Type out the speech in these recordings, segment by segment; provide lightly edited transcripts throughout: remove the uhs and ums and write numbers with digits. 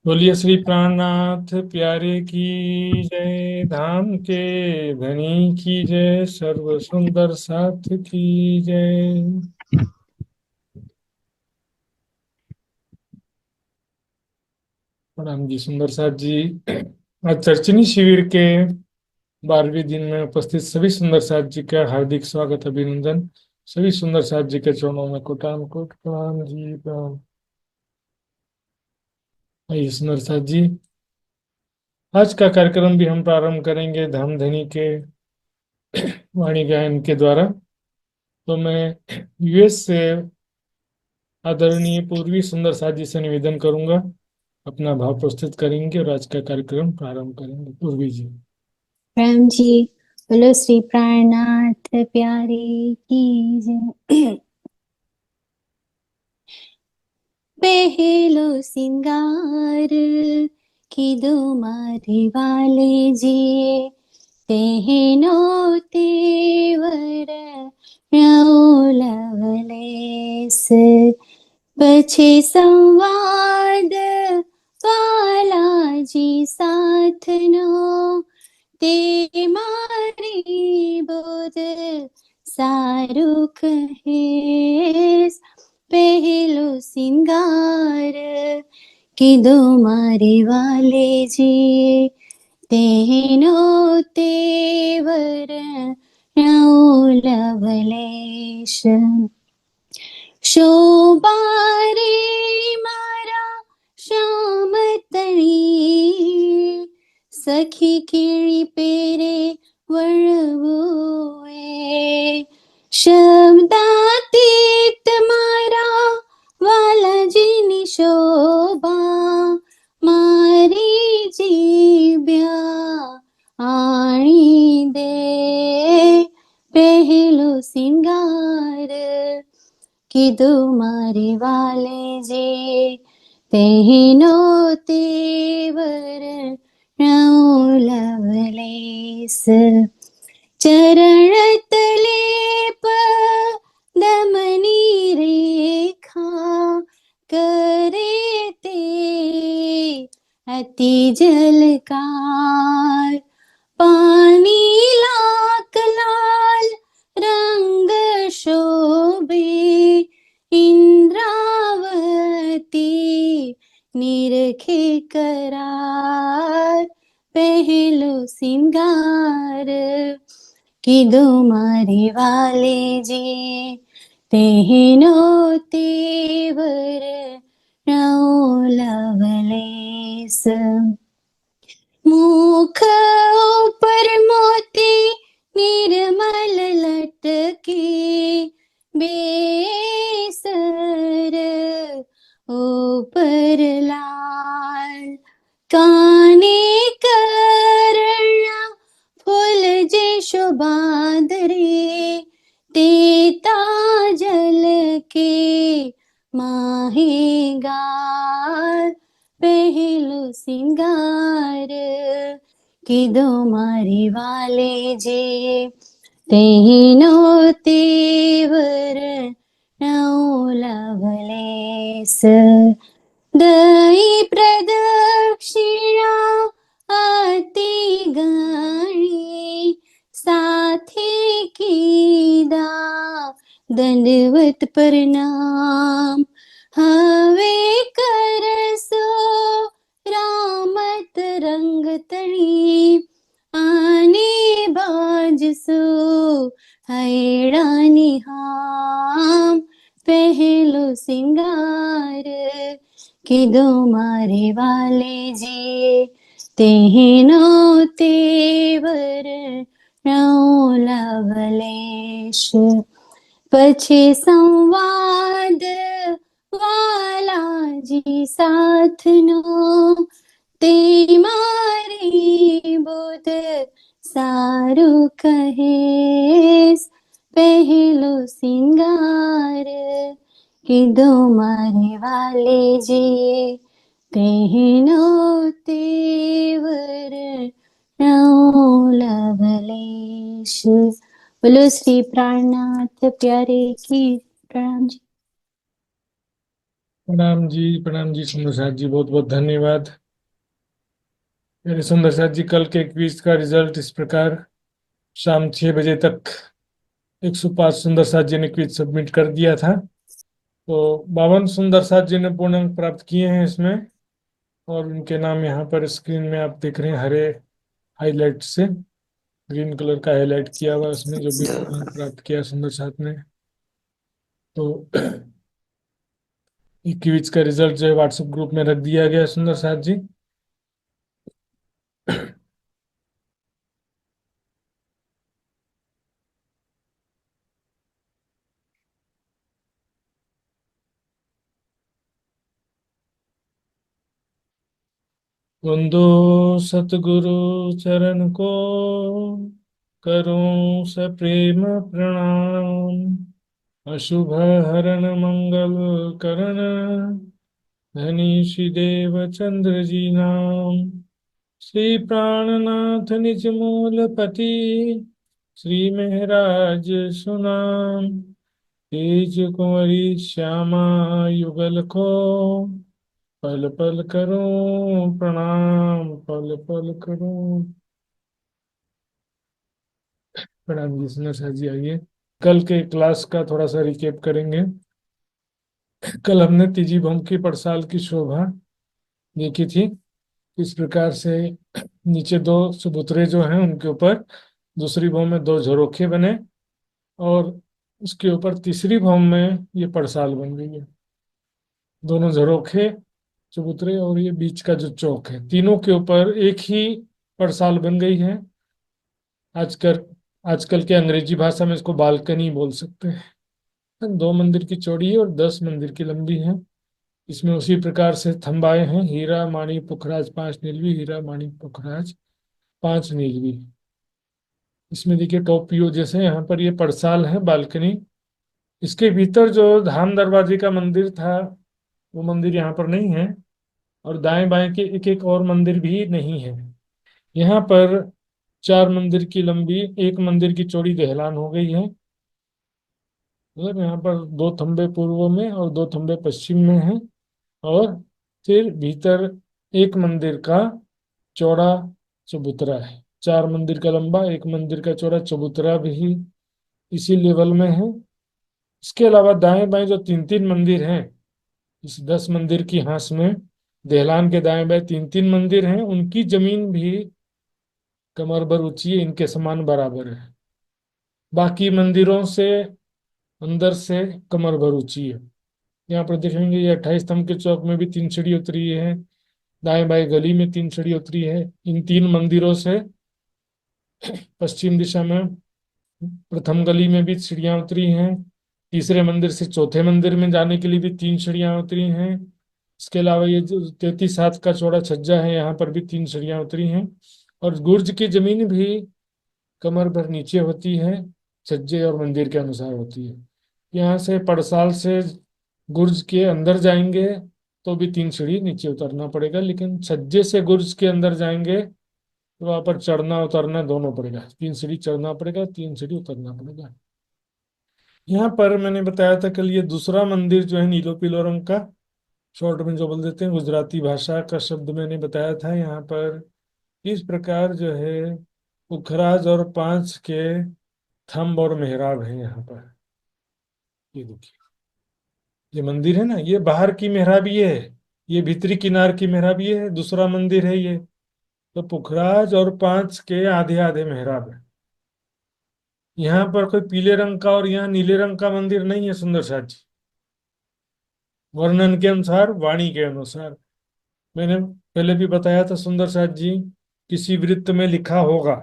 बोलिए श्री प्राणनाथ प्यारे की जय। धाम के धनी की जय। सर्व सुंदर साथ की जय। प्रणाम जी सुंदर साथ जी। आज चर्चिनी शिविर के 12वें दिन में उपस्थित सभी सुंदर साथ जी का हार्दिक स्वागत अभिनंदन। सभी सुंदर साथ जी के चरणों में कोटान कोट प्रणाम जी प्रणाम। आइए सुंदर साथ जी, आज का कार्यक्रम भी हम प्रारंभ करेंगे धाम धनी के वाणी गायन के द्वारा। तो मैं यूएस से आदरणीय पूर्वी सुंदर साथ जी से निवेदन करूंगा, अपना भाव प्रस्तुत करेंगे और आज का कार्यक्रम प्रारंभ करेंगे। पूर्वी जी। राम जी। बोलो श्री प्राणनाथ प्यारे की जय। पहलो सिंगार की दो मारे वाले जी, तेहनो तेवर लवलेस, पछे संवाद बालाजी साथनो, ते मारी बोध सारू कहेस। पहलो सिंगार कीधो मारे वाले जी, तेनो तेवर लवलेश। शोभारे मारा श्याम तणी, सखी केळी पेरे वळवोए। शब्दातीत मारा वालाजीनी शोभा, मारी जीभ्या आणी दे। पहलो सिंगार कीधो मारे वाले जे, तेहनो तेवर लवलेस। चरण तलेप दमनी रेखा, करे ते अति जलकार। पानी लाक लाल रंग शोभे, इंद्रावती निरखे करार। पहलो सिंगार कीधो मारे वाले जी, तेहनो तेवर लवलेस। मुख ऊपर मोती निर्मल लटके, बेसर ऊपर लाल। काने कर्ण फूल जे शोभा धरे, तेता जल के माहेगार। पहलो सिंगार कीधो मारे वाले जे, तेहनो तेवर लवलेस। दई प्रदक्षिणा आती गणी, साथे कीदा दंडवत प्रणाम। हवे करसो रामत रंग तणी, आने बाजसो हैड़ा निहाम। पहलो सिंगार कीधो मारे वाले जी, तेहनो तेवर लवलेश। पछे संवाद वालाजी साथनो, ते मारी बोध सारू कहेस। पहलो सिंगार कीधो मारे वाले जी, तेहनो तेवर लवलेश। बोलो श्री प्राणनाथ प्यारे की प्रणाम जी। प्रणाम जी सुंदर साथ जी, बहुत बहुत धन्यवाद। मेरे सुंदर साथ जी, कल के क्विज का रिजल्ट इस प्रकार: शाम 6 बजे तक 105 सुंदर साथ जी ने क्विज सबमिट कर दिया था। तो 52 सुंदर साथ जी ने पूर्ण अंक प्राप्त किए हैं इसमें। और उनके नाम यहाँ पर स्क्रीन में आप देख रहे हैं, हरे हाईलाइट से, ग्रीन कलर का हाईलाइट किया हुआ है उसमें, जो भी पूर्ण अंक प्राप्त किया है सुंदर साथ ने। तो ये क्विज का रिजल्ट जो है व्हाट्सएप ग्रुप में रख दिया गया है सुंदर साथ जी। वंदो सतगुरु चरण को, करूं सप्रेम प्रणाम। अशुभ हरण मंगल करण, धनीश देव चंद्र जी नाम। श्री प्राणनाथ निज मूल पति, श्री महराज सुनाम। तेज कुंवरी श्यामा युगल को, पल पल करूं प्रणाम, पल पल करूं प्रणाम जी। सुंदर सर जी आइए, कल के क्लास का थोड़ा सा रिकेप करेंगे। कल हमने तीजी भौम की पड़साल की शोभा देखी थी। इस प्रकार से नीचे दो चबूतरे जो हैं उनके ऊपर दूसरी भौम में दो झरोखे बने, और उसके ऊपर तीसरी भौम में ये पड़साल बन गई है। दोनों झरोखे, चबूतरे और ये बीच का जो चौक है, तीनों के ऊपर एक ही पड़साल बन गई है। आजकल आजकल के अंग्रेजी भाषा में इसको बालकनी बोल सकते हैं। 2 मंदिर की चौड़ी है और 10 मंदिर की लंबी है। इसमें उसी प्रकार से थंबाए हैं: हीरा माणी पुखराज 5 नीलवी, हीरा माणी पुखराज 5 नीलवी। इसमें देखिए टॉप व्यू, जैसे यहाँ पर ये पड़साल है, बालकनी। इसके भीतर जो धाम दरवाजे का मंदिर था, वो मंदिर यहाँ पर नहीं है। और दाएं बाएं के एक एक और मंदिर भी नहीं है। यहाँ पर 4 मंदिर की लंबी, 1 मंदिर की चौड़ी दहलान हो गई है। मतलब यहाँ पर 2 थंबे पूर्व में और 2 थंबे पश्चिम में हैं। और फिर भीतर 1 मंदिर का चौड़ा चबूतरा है। 4 मंदिर का लंबा, 1 मंदिर का चौड़ा चबूतरा भी इसी लेवल में है। इसके अलावा दाएं बाएं जो 3 3 मंदिर हैं, इस 10 मंदिर की हांस में दहलान के दाएं बाएं 3 3 मंदिर हैं, उनकी जमीन भी कमर भर ऊंची है, इनके समान बराबर है। बाकी मंदिरों से अंदर से कमर भर ऊंची है। यहाँ पर देखेंगे ये 28 स्तंभ के चौक में भी 3 सीढ़ी उतरी है। दाएं बाएं गली में 3 सीढ़ी उतरी है। इन 3 मंदिरों से पश्चिम दिशा में प्रथम गली में भी सीढ़ियां उतरी हैं। तीसरे मंदिर से चौथे मंदिर में जाने के लिए भी 3 सीढ़ियां उतरी हैं। इसके अलावा ये जो 33 हाथ का चौड़ा छज्जा है, यहाँ पर भी 3 सीढ़ियां उतरी हैं। और गुर्ज की जमीन भी कमर भर नीचे होती है, छज्जे और मंदिर के अनुसार होती है। यहाँ से पड़साल से गुर्ज के अंदर जाएंगे तो भी 3 सीढ़ी नीचे उतरना पड़ेगा, लेकिन छज्जे से गुर्ज के अंदर जाएंगे तो वहां पर चढ़ना उतरना दोनों पड़ेगा। 3 सीढ़ी चढ़ना पड़ेगा, 3 सीढ़ी उतरना पड़ेगा। यहाँ पर मैंने बताया था कल, ये दूसरा मंदिर जो है नीलो पीलो रंग का, शॉर्ट में जो बोल देते हैं, गुजराती भाषा का शब्द मैंने बताया था। यहाँ पर इस प्रकार जो है पुखराज और 5 के थंब और मेहराब है यहाँ पर। ये देखिए, ये मंदिर है ना, ये बाहर की मेहराब ये है, ये भीतरी किनार की मेहराब ये है, दूसरा मंदिर है ये। तो पुखराज और 5 के आधे आधे मेहराब है। यहाँ पर कोई पीले रंग का और यहाँ नीले रंग का मंदिर नहीं है सुंदर साथ जी। वर्णन के अनुसार, वाणी के अनुसार, मैंने पहले भी बताया था सुंदर साथ जी, किसी वृत्त में लिखा होगा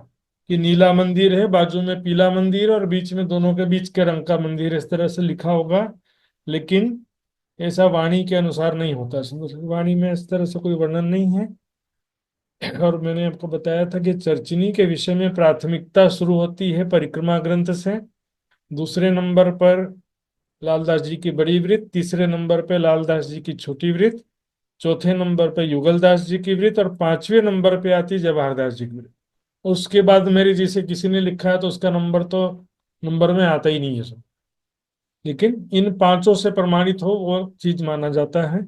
कि नीला मंदिर है, बाजू में पीला मंदिर, और बीच में दोनों के बीच के रंग का मंदिर, इस तरह से लिखा होगा। लेकिन ऐसा वाणी के अनुसार नहीं होता सुंदर, वाणी में इस तरह से कोई वर्णन नहीं है। और मैंने आपको बताया था कि चर्चिनी के विषय में प्राथमिकता शुरू होती है परिक्रमा ग्रंथ से। दूसरे नंबर पर लालदास जी की बड़ी वृत्त, तीसरे नंबर पे लालदास जी की छोटी वृत्त, चौथे नंबर पे युगलदास जी की वृत्त, और 5वें नंबर पे आती है जवाहरदास जी की वृत्त। उसके बाद मेरी जिसे किसी ने लिखा है तो उसका नंबर तो नंबर में आता ही नहीं है सब। लेकिन इन पांचों से प्रमाणित हो वो चीज माना जाता है।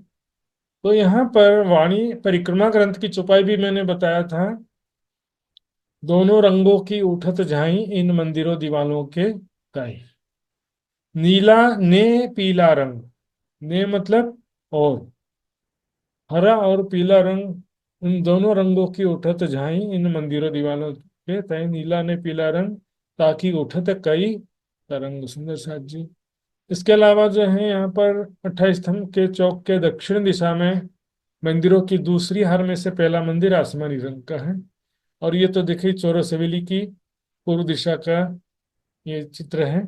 तो यहाँ पर वाणी परिक्रमा ग्रंथ की चौपाई भी मैंने बताया था। दोनों रंगों की उठत झाई इन मंदिरों दीवालों के गाई। नीला ने पीला रंग, ने मतलब और, हरा और पीला रंग, उन दोनों रंगों की उठत झाई इन मंदिरों दीवालों के तय। नीला ने पीला रंग ताकि उठत कई तरंग। सुंदर साथ जी। इसके अलावा जो है यहाँ पर 28 स्तंभ के चौक के दक्षिण दिशा में मंदिरों की दूसरी हार में से पहला मंदिर आसमानी रंग का है। और ये तो देखिए चौरस हवेली की पूर्व दिशा का ये चित्र है।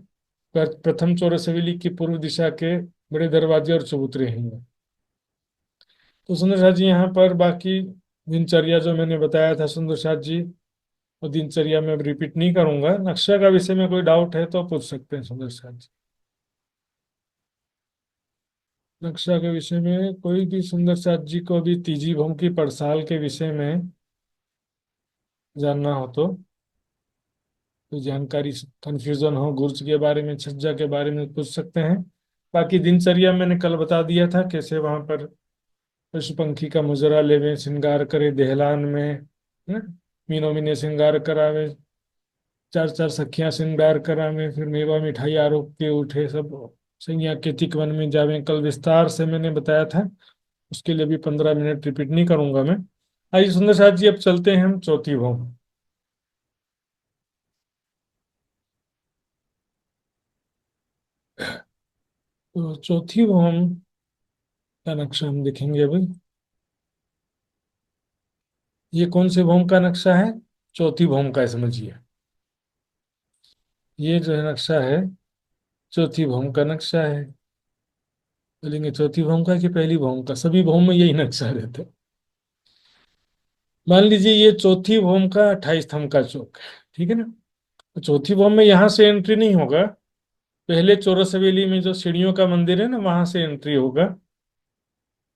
प्रथम चौरस हवेली की पूर्व दिशा के बड़े दरवाजे और चबूतरे हैं। तो सुंदर साथ जी यहाँ पर बाकी दिनचर्या जो मैंने बताया था सुंदर साथ जी, वो दिनचर्या में अब रिपीट नहीं करूंगा। नक्शा का विषय में कोई डाउट है तो पूछ सकते हैं सुंदर साथ जी। नक्शा के विषय में कोई भी सुंदर साथ जी को भी तीजी भूम की पड़साल के विषय में जानना हो तो, कोई जानकारी कंफ्यूजन हो गुर्ज के बारे में, छज्जा के बारे में, पूछ सकते हैं। बाकी दिनचर्या मैंने कल बता दिया था कैसे वहां पर पशु पंखी का मुजरा लेवे, श्रृंगार करे दहलान में, है? मीनो मीने श्रृंगार करावे, चार चार सखियां श्रृंगार करावे, फिर मेवा मिठाई आरोप के उठे सब सैया के तिक वन में जावे। कल विस्तार से मैंने बताया था, उसके लिए भी 15 मिनट रिपीट नहीं करूंगा मैं। आइए सुंदर साथ जी अब चलते हैं हम चौथी भौम। तो चौथी भौम का नक्शा हम देखेंगे अभी। ये कौन से भौम का नक्शा है? चौथी भौम का है, समझिए। ये जो है नक्शा है चौथी भौम का नक्शा है। बोलेंगे चौथी भौम का कि पहली भौम का? सभी भौम में यही नक्शा रहता है। मान लीजिए ये चौथी भौम का 28 स्तंभ का चौक है, ठीक है ना। तो चौथी भौम में यहाँ से एंट्री नहीं होगा, पहले चौरस हवेली में जो सीढ़ियों का मंदिर है ना वहां से एंट्री होगा।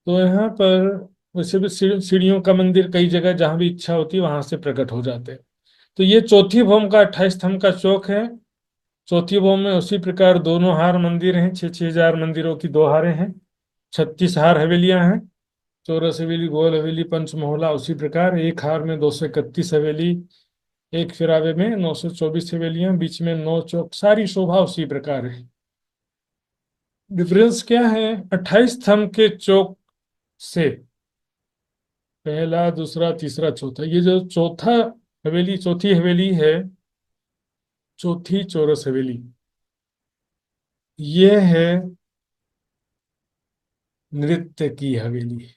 तो यहाँ पर वैसे भी सीढ़ियों का मंदिर कई जगह जहां भी इच्छा होती है वहां से प्रकट हो जाते हैं। तो ये चौथी भौम का 28 स्तंभ का चौक है। चौथी भौम में उसी प्रकार दोनों हार मंदिर हैं, 6,000 मंदिरों की दो हारें हैं, 36 हार हवेलियां हैं। चौरस हवेली, गोल हवेली, पंचमोहला उसी प्रकार एक हार में 231 हवेली, एक फिरावे में 924 हवेलियां, बीच में 9 चौक, सारी शोभा उसी प्रकार है। डिफरेंस क्या है? 28 स्तंभ के चौक से पहला, दूसरा, तीसरा, चौथा, ये जो चौथा हवेली, चौथी हवेली है, चौथी चौरस हवेली, ये है नृत्य की हवेली।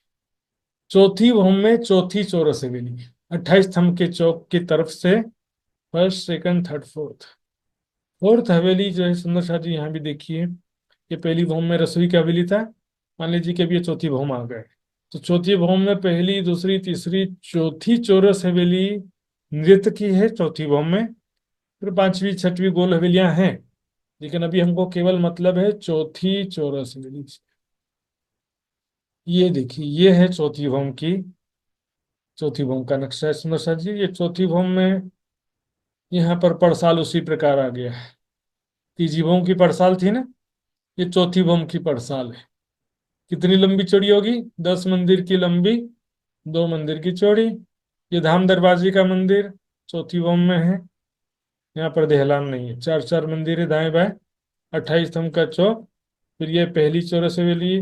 चौथी भूम में चौथी चौरस हवेली, 28 स्तंभ के चौक की तरफ से first, second, third, fourth. Fourth हवेली जो है सुंदर शाह जी यहाँ भी देखिए, ये पहली भूम में रसोई की हवेली था। मान लीजिए कि अब ये चौथी भूम आ गए। तो चौथी भूम में पहली, दूसरी, तीसरी, चौथी चौरस हवेली नृत्य की है चौथी भूम में। फिर पांचवी, छठवीं गोल हवेलियां हैं, लेकिन अभी हमको केवल मतलब है चौथी चौरस हवेली से। ये देखिए ये है चौथी भूम की, चौथी भूम का नक्शा है सुंदर सा जी। ये चौथी भूम में यहाँ पर पड़साल उसी प्रकार आ गया है। तीजी भूम की पड़साल थी ना, ये चौथी भूम की पड़साल है। कितनी लंबी चौड़ी होगी? 10 मंदिर की लंबी, 2 मंदिर की चौड़ी। ये धाम दरवाजे का मंदिर चौथी भूम में है। यहाँ पर दहलान नहीं है, चार चार मंदिर है दाएं बाएं, 28 स्तंभ का चौक। फिर ये पहली चौरस हवेली,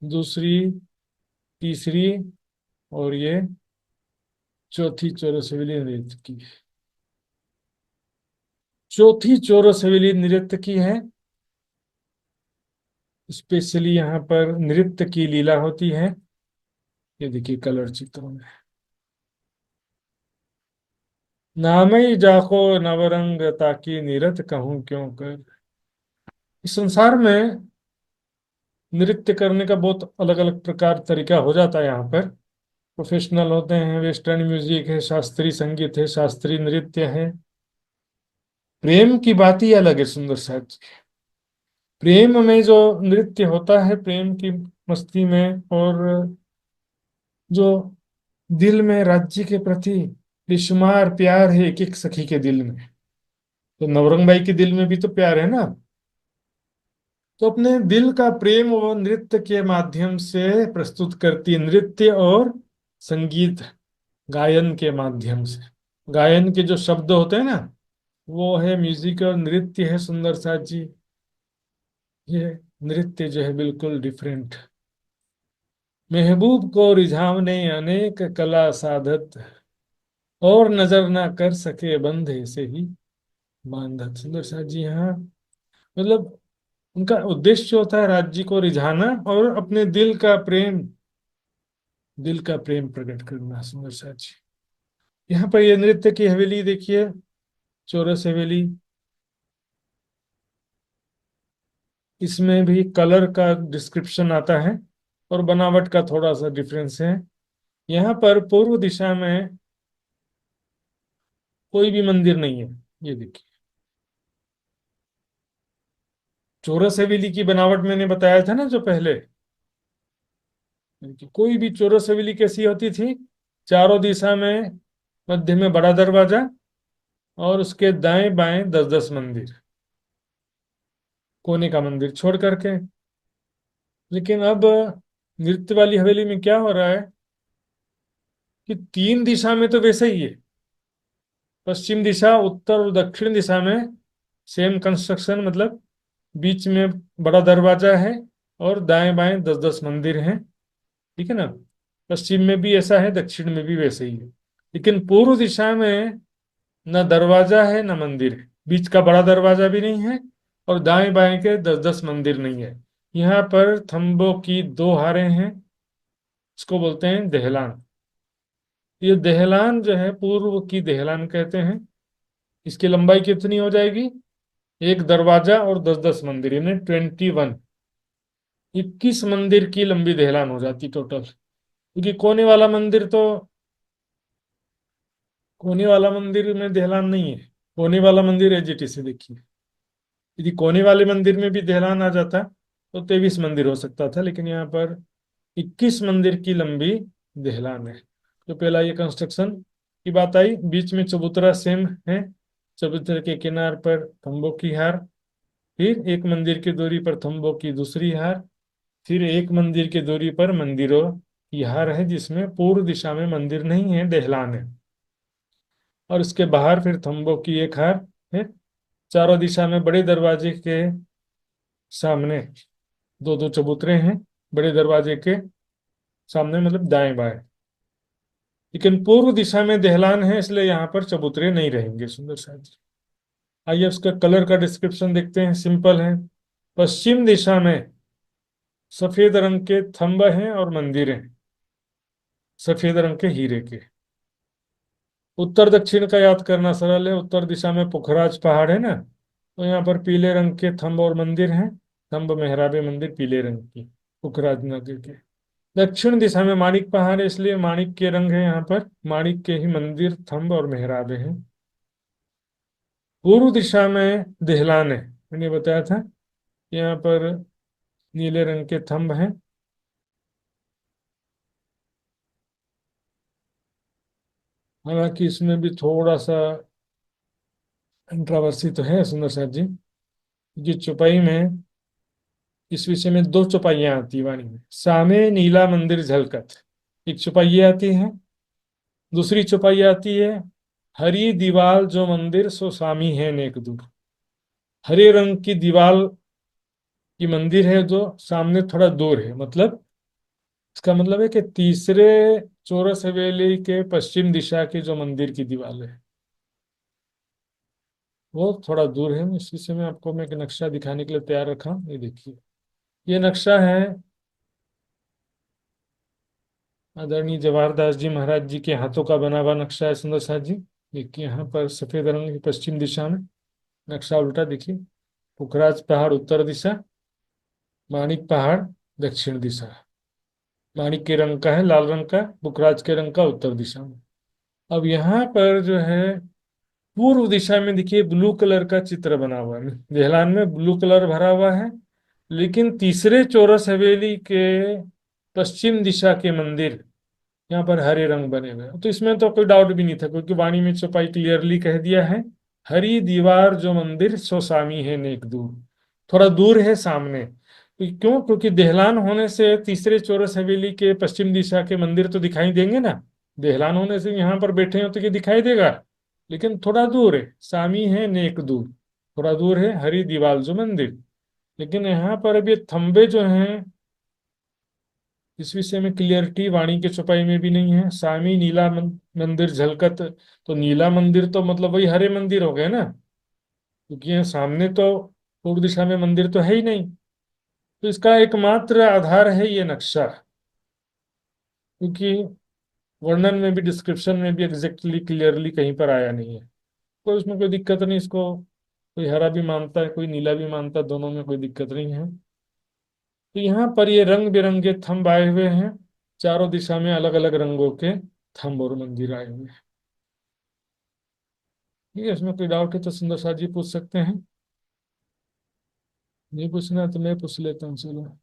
दूसरी, तीसरी, और ये चौथी चौरस हवेली नृत्य की है। चौथी चौरस हवेली नृत्य की है। स्पेशली यहाँ पर नृत्य की लीला होती है। ये देखिए कलर चित्रों में, नामई जाको नवरंग ताकि निरत कहूँ क्यों कर। इस संसार में नृत्य करने का बहुत अलग अलग प्रकार तरीका हो जाता है। यहाँ पर प्रोफेशनल होते हैं, वेस्टर्न म्यूजिक है, शास्त्रीय संगीत है, शास्त्रीय नृत्य है। प्रेम की बात ही अलग है सुंदर साथ। प्रेम में जो नृत्य होता है, प्रेम की मस्ती में, और जो दिल में राज्य के प्रति बेशुमार प्यार है एक एक सखी के दिल में। तो नवरंग भाई के दिल में भी तो प्यार है ना। तो अपने दिल का प्रेम वो नृत्य के माध्यम से प्रस्तुत करती है, नृत्य और संगीत गायन के माध्यम से। गायन के जो शब्द होते हैं ना, वो है म्यूजिक, और नृत्य है सुंदर साथ जी, ये नृत्य जो है बिल्कुल डिफरेंट। महबूब को रिझावने अनेक कला साधत, और नजर ना कर सके बंधे से ही बांधत। सुंदर साथ जी यहाँ मतलब उनका उद्देश्य होता है राज्य को रिझाना और अपने दिल का प्रेम प्रकट करना। सुंदर साथ जी यहाँ पर ये नृत्य की हवेली देखिए, चौरस हवेली, इसमें भी कलर का डिस्क्रिप्शन आता है और बनावट का थोड़ा सा डिफरेंस है। यहाँ पर पूर्व दिशा में कोई भी मंदिर नहीं है, ये देखिए। चौरस हवेली की बनावट मैंने बताया था ना जो पहले, कि कोई भी चौरस हवेली कैसी होती थी, चारों दिशा में मध्य में बड़ा दरवाजा और उसके दाएं बाएं 10-10 मंदिर, कोने का मंदिर छोड़ करके। लेकिन अब नृत्य वाली हवेली में क्या हो रहा है कि तीन दिशा में तो वैसे ही है, पश्चिम दिशा, उत्तर और दक्षिण दिशा में सेम कंस्ट्रक्शन, मतलब बीच में बड़ा दरवाजा है और दाएं बाएं 10-10 मंदिर हैं, ठीक है ना। पश्चिम में भी ऐसा है, दक्षिण में भी वैसे ही है। लेकिन पूर्व दिशा में न दरवाजा है न मंदिर है, बीच का बड़ा दरवाजा भी नहीं है और दाएं बाएं के 10-10 मंदिर नहीं है। यहाँ पर थंबों की दो हारें हैं, इसको बोलते हैं दहलान। ये दहलान जो है पूर्व की दहलान कहते हैं। इसकी लंबाई कितनी हो जाएगी, एक दरवाजा और 10-10 मंदिर, यानी 21 मंदिर की लंबी दहलान हो जाती टोटल। क्योंकि कोने वाला मंदिर में दहलान नहीं है, कोने वाला मंदिर एज इट इज है, देखिए। यदि कोने वाले मंदिर में भी दहलान आ जाता तो 23 मंदिर हो सकता था, लेकिन यहाँ पर 21 मंदिर की लंबी दहलान है। तो पहला ये कंस्ट्रक्शन की बात आई। बीच में चबूतरा सेम है, चबूतरे के किनार पर खम्भों की हार, फिर एक मंदिर की दूरी पर खम्भों की दूसरी हार, फिर एक मंदिर की दूरी पर मंदिरों की हार है, जिसमें पूर्व दिशा में मंदिर नहीं है, दहलान है। और उसके बाहर फिर खम्भों की एक हार है। चारों दिशा में बड़े दरवाजे के सामने दो दो चबूतरे हैं, बड़े दरवाजे के सामने, मतलब दाएं बाएं। लेकिन पूर्व दिशा में दहलान है, इसलिए यहाँ पर चबूतरे नहीं रहेंगे। सुंदर साथ जी आइए उसका कलर का डिस्क्रिप्शन देखते हैं, सिंपल है। पश्चिम दिशा में सफेद रंग के थंब हैं और मंदिर हैं, सफेद रंग के हीरे के। उत्तर दक्षिण का याद करना सरल है। उत्तर दिशा में पुखराज पहाड़ है ना, तो यहाँ पर पीले रंग के थंब और मंदिर हैं, थंब मेहराबे मंदिर पीले रंग की, पुखराज नगर के। दक्षिण दिशा में माणिक पहाड़ है, इसलिए माणिक के रंग है, यहाँ पर माणिक के ही मंदिर, थंब और मेहराबे हैं। पूर्व दिशा में दहलान है, मैंने बताया था, यहाँ पर नीले रंग के थंब हैं। हालांकि इसमें भी थोड़ा सा कंट्रोवर्सी तो है सुंदर साथ जी, ये चौपाई में, इस विषय में दो चौपाइयां आती है वाणी में। सामे नीला मंदिर झलकत, एक चौपाई ये आती है। दूसरी चौपाई आती है, हरी दीवाल जो मंदिर सो स्वामी है नेक दूर। हरे रंग की दीवाल की मंदिर है जो सामने थोड़ा दूर है, मतलब इसका मतलब है कि तीसरे चौरस हवेली के पश्चिम दिशा की जो मंदिर की दीवार है वो थोड़ा दूर है। इसी से मैं एक नक्शा दिखाने के लिए तैयार रखा हूं। ये देखिए, ये नक्शा है आदरणीय जवाहर दास जी महाराज जी के हाथों का बना हुआ नक्शा है सुंदर साथ जी। देखिए यहाँ पर सफेद रंग की पश्चिम दिशा में नक्शा उल्टा, देखिए। पुखराज पहाड़ उत्तर दिशा, माणिक पहाड़ दक्षिण दिशा। माणिक के रंग का है, लाल रंग का, पुखराज के रंग का उत्तर दिशा में। अब यहाँ पर जो है पूर्व दिशा में देखिए ब्लू कलर का चित्र बना हुआ है, देहलान में ब्लू कलर भरा हुआ है। लेकिन तीसरे चौरस हवेली के पश्चिम दिशा के मंदिर यहाँ पर हरे रंग बने हुए हैं। तो इसमें तो कोई डाउट भी नहीं था, क्योंकि वाणी में चौपाई क्लियरली कह दिया है, हरी दीवार जो मंदिर सो सामी है नेक दूर। थोड़ा दूर है सामने। क्यों? क्योंकि देहलान होने से तीसरे चौरस हवेली के पश्चिम दिशा के मंदिर तो दिखाई देंगे ना। देहलान होने से यहाँ पर बैठे हो तो ये दिखाई देगा, लेकिन थोड़ा दूर है। सामी है नेक दूर, थोड़ा दूर है हरी दीवाल जो मंदिर। लेकिन यहाँ पर अभी थंबे जो हैं, इस विषय में क्लियरिटी वाणी के चौपाई में भी नहीं है। सामी नीला मंदिर झलकत, तो नीला मंदिर तो मतलब वही हरे मंदिर हो गए ना, क्योंकि यहाँ सामने तो पूर्व दिशा में मंदिर तो है ही नहीं। तो इसका एकमात्र आधार है ये नक्शा, क्योंकि वर्णन में भी डिस्क्रिप्शन में भी एग्जैक्टली क्लियरली कहीं पर आया नहीं है। कोई उसमें कोई दिक्कत नहीं, इसको कोई हरा भी मानता है कोई नीला भी मानता है, दोनों में कोई दिक्कत नहीं है। तो यहाँ पर ये रंग बिरंगे थंब आए हुए हैं, चारों दिशा में अलग अलग रंगों के थंब और मंदिर आए हुए हैं। ठीक है, इसमें कोई डाउट है तो सुंदर साथ जी पूछ सकते हैं। नहीं पूछना तो मैं पूछ लेता हूँ, चलो।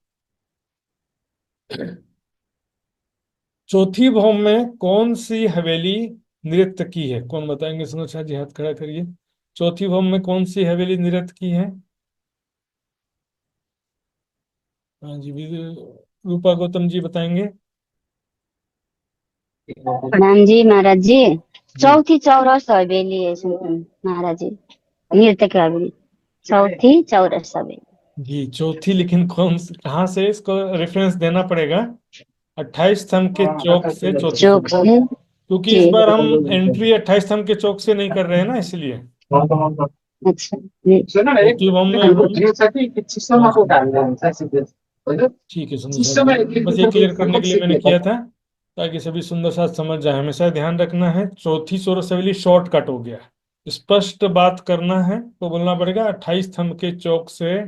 चौथी भौम में कौन सी हवेली नृत्य की है? कौन बताएंगे? सुनो शाह जी, हाथ खड़ा करिए। चौथी भौम में कौन सी हवेली नृत्य की है? हाँ जी, रूपा गौतम जी बताएंगे। प्रणाम जी महाराज जी। जी चौथी चौरस हवेली है महाराज जी, नृत्य की हवेली, चौथी चौरस हवेली। जी, चौथी, लेकिन कहाँ से इसको रेफरेंस देना पड़ेगा? 28 स्तंभ के चौक से चौथी चौक चौरस। से क्योंकि इस जी। बार हम एंट्री 28 स्तंभ के चौक से नहीं कर रहे हैं ना, इसलिए अच्छा जी। चौथी भौम में हम। हाँ, ठीक है सुंदर साहब जी, बस ये क्लियर करने के लिए मैंने किया था, ताकि सभी सुंदर साथ समझ जाए। हमेशा ध्यान रखना है, चौथी चौरस हवेली शॉर्टकट हो गया। स्पष्ट बात करना है तो बोलना पड़ेगा 28 स्तंभ के चौक से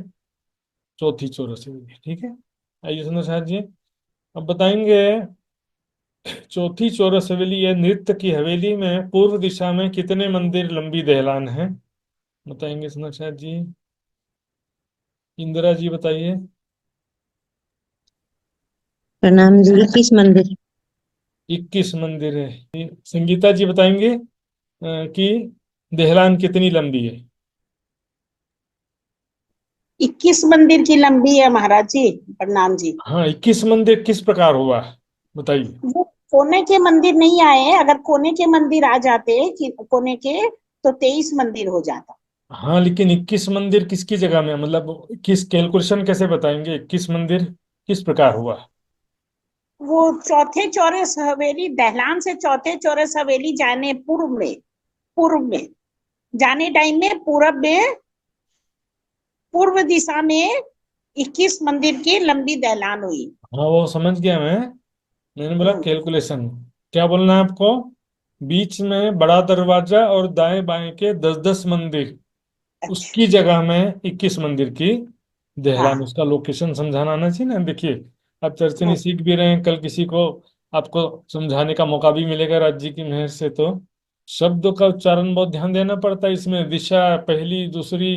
चौथी चौरस हवेली। ठीक है, आइए सुंदर साहब जी, अब बताएंगे। चौथी चौरस हवेली या नृत्य की हवेली में पूर्व दिशा में कितने मंदिर लंबी दहलान है? बताएंगे सुंदर साहब जी। इंदिरा जी बताइए। प्रणाम जी, 21 मंदिर। 21 मंदिर है। संगीता जी बताएंगे कि देहलान कितनी लंबी है? 21 मंदिर की लंबी है महाराज जी। प्रणाम जी। हाँ, 21 मंदिर किस प्रकार हुआ, बताइए। वो कोने के मंदिर नहीं आए हैं। अगर कोने के मंदिर आ जाते कि कोने के, तो 23 मंदिर हो जाता। हाँ, लेकिन 21 मंदिर किसकी जगह में, मतलब किस कैलकुलेशन कैसे बताएंगे 21 मंदिर किस प्रकार हुआ? वो चौथे चौरस हवेली, दहलान से चौथे चौरस हवेली जाने पूर्व में जाने टाइम में पूरब में, पूर्व दिशा में 21 मंदिर की लंबी दहलान हुई। हाँ, वो समझ गया मैं। मैंने बोला हम्म, कैलकुलेशन। क्या बोलना है आपको? बीच में बड़ा दरवाजा और दाएं बाएं के 10-10 मंदिर, अच्छा। उसकी जगह में 21 मंदिर की दहलान। हाँ। उसका लोकेशन समझाना आना चाहिए ना। देखिए, आप चर्चनी हाँ। सीख भी रहे हैं, कल किसी को आपको समझाने का मौका भी मिलेगा राज्य जी की मेहर से। तो शब्दों का उच्चारण बहुत ध्यान देना पड़ता है इसमें। दिशा पहली दूसरी,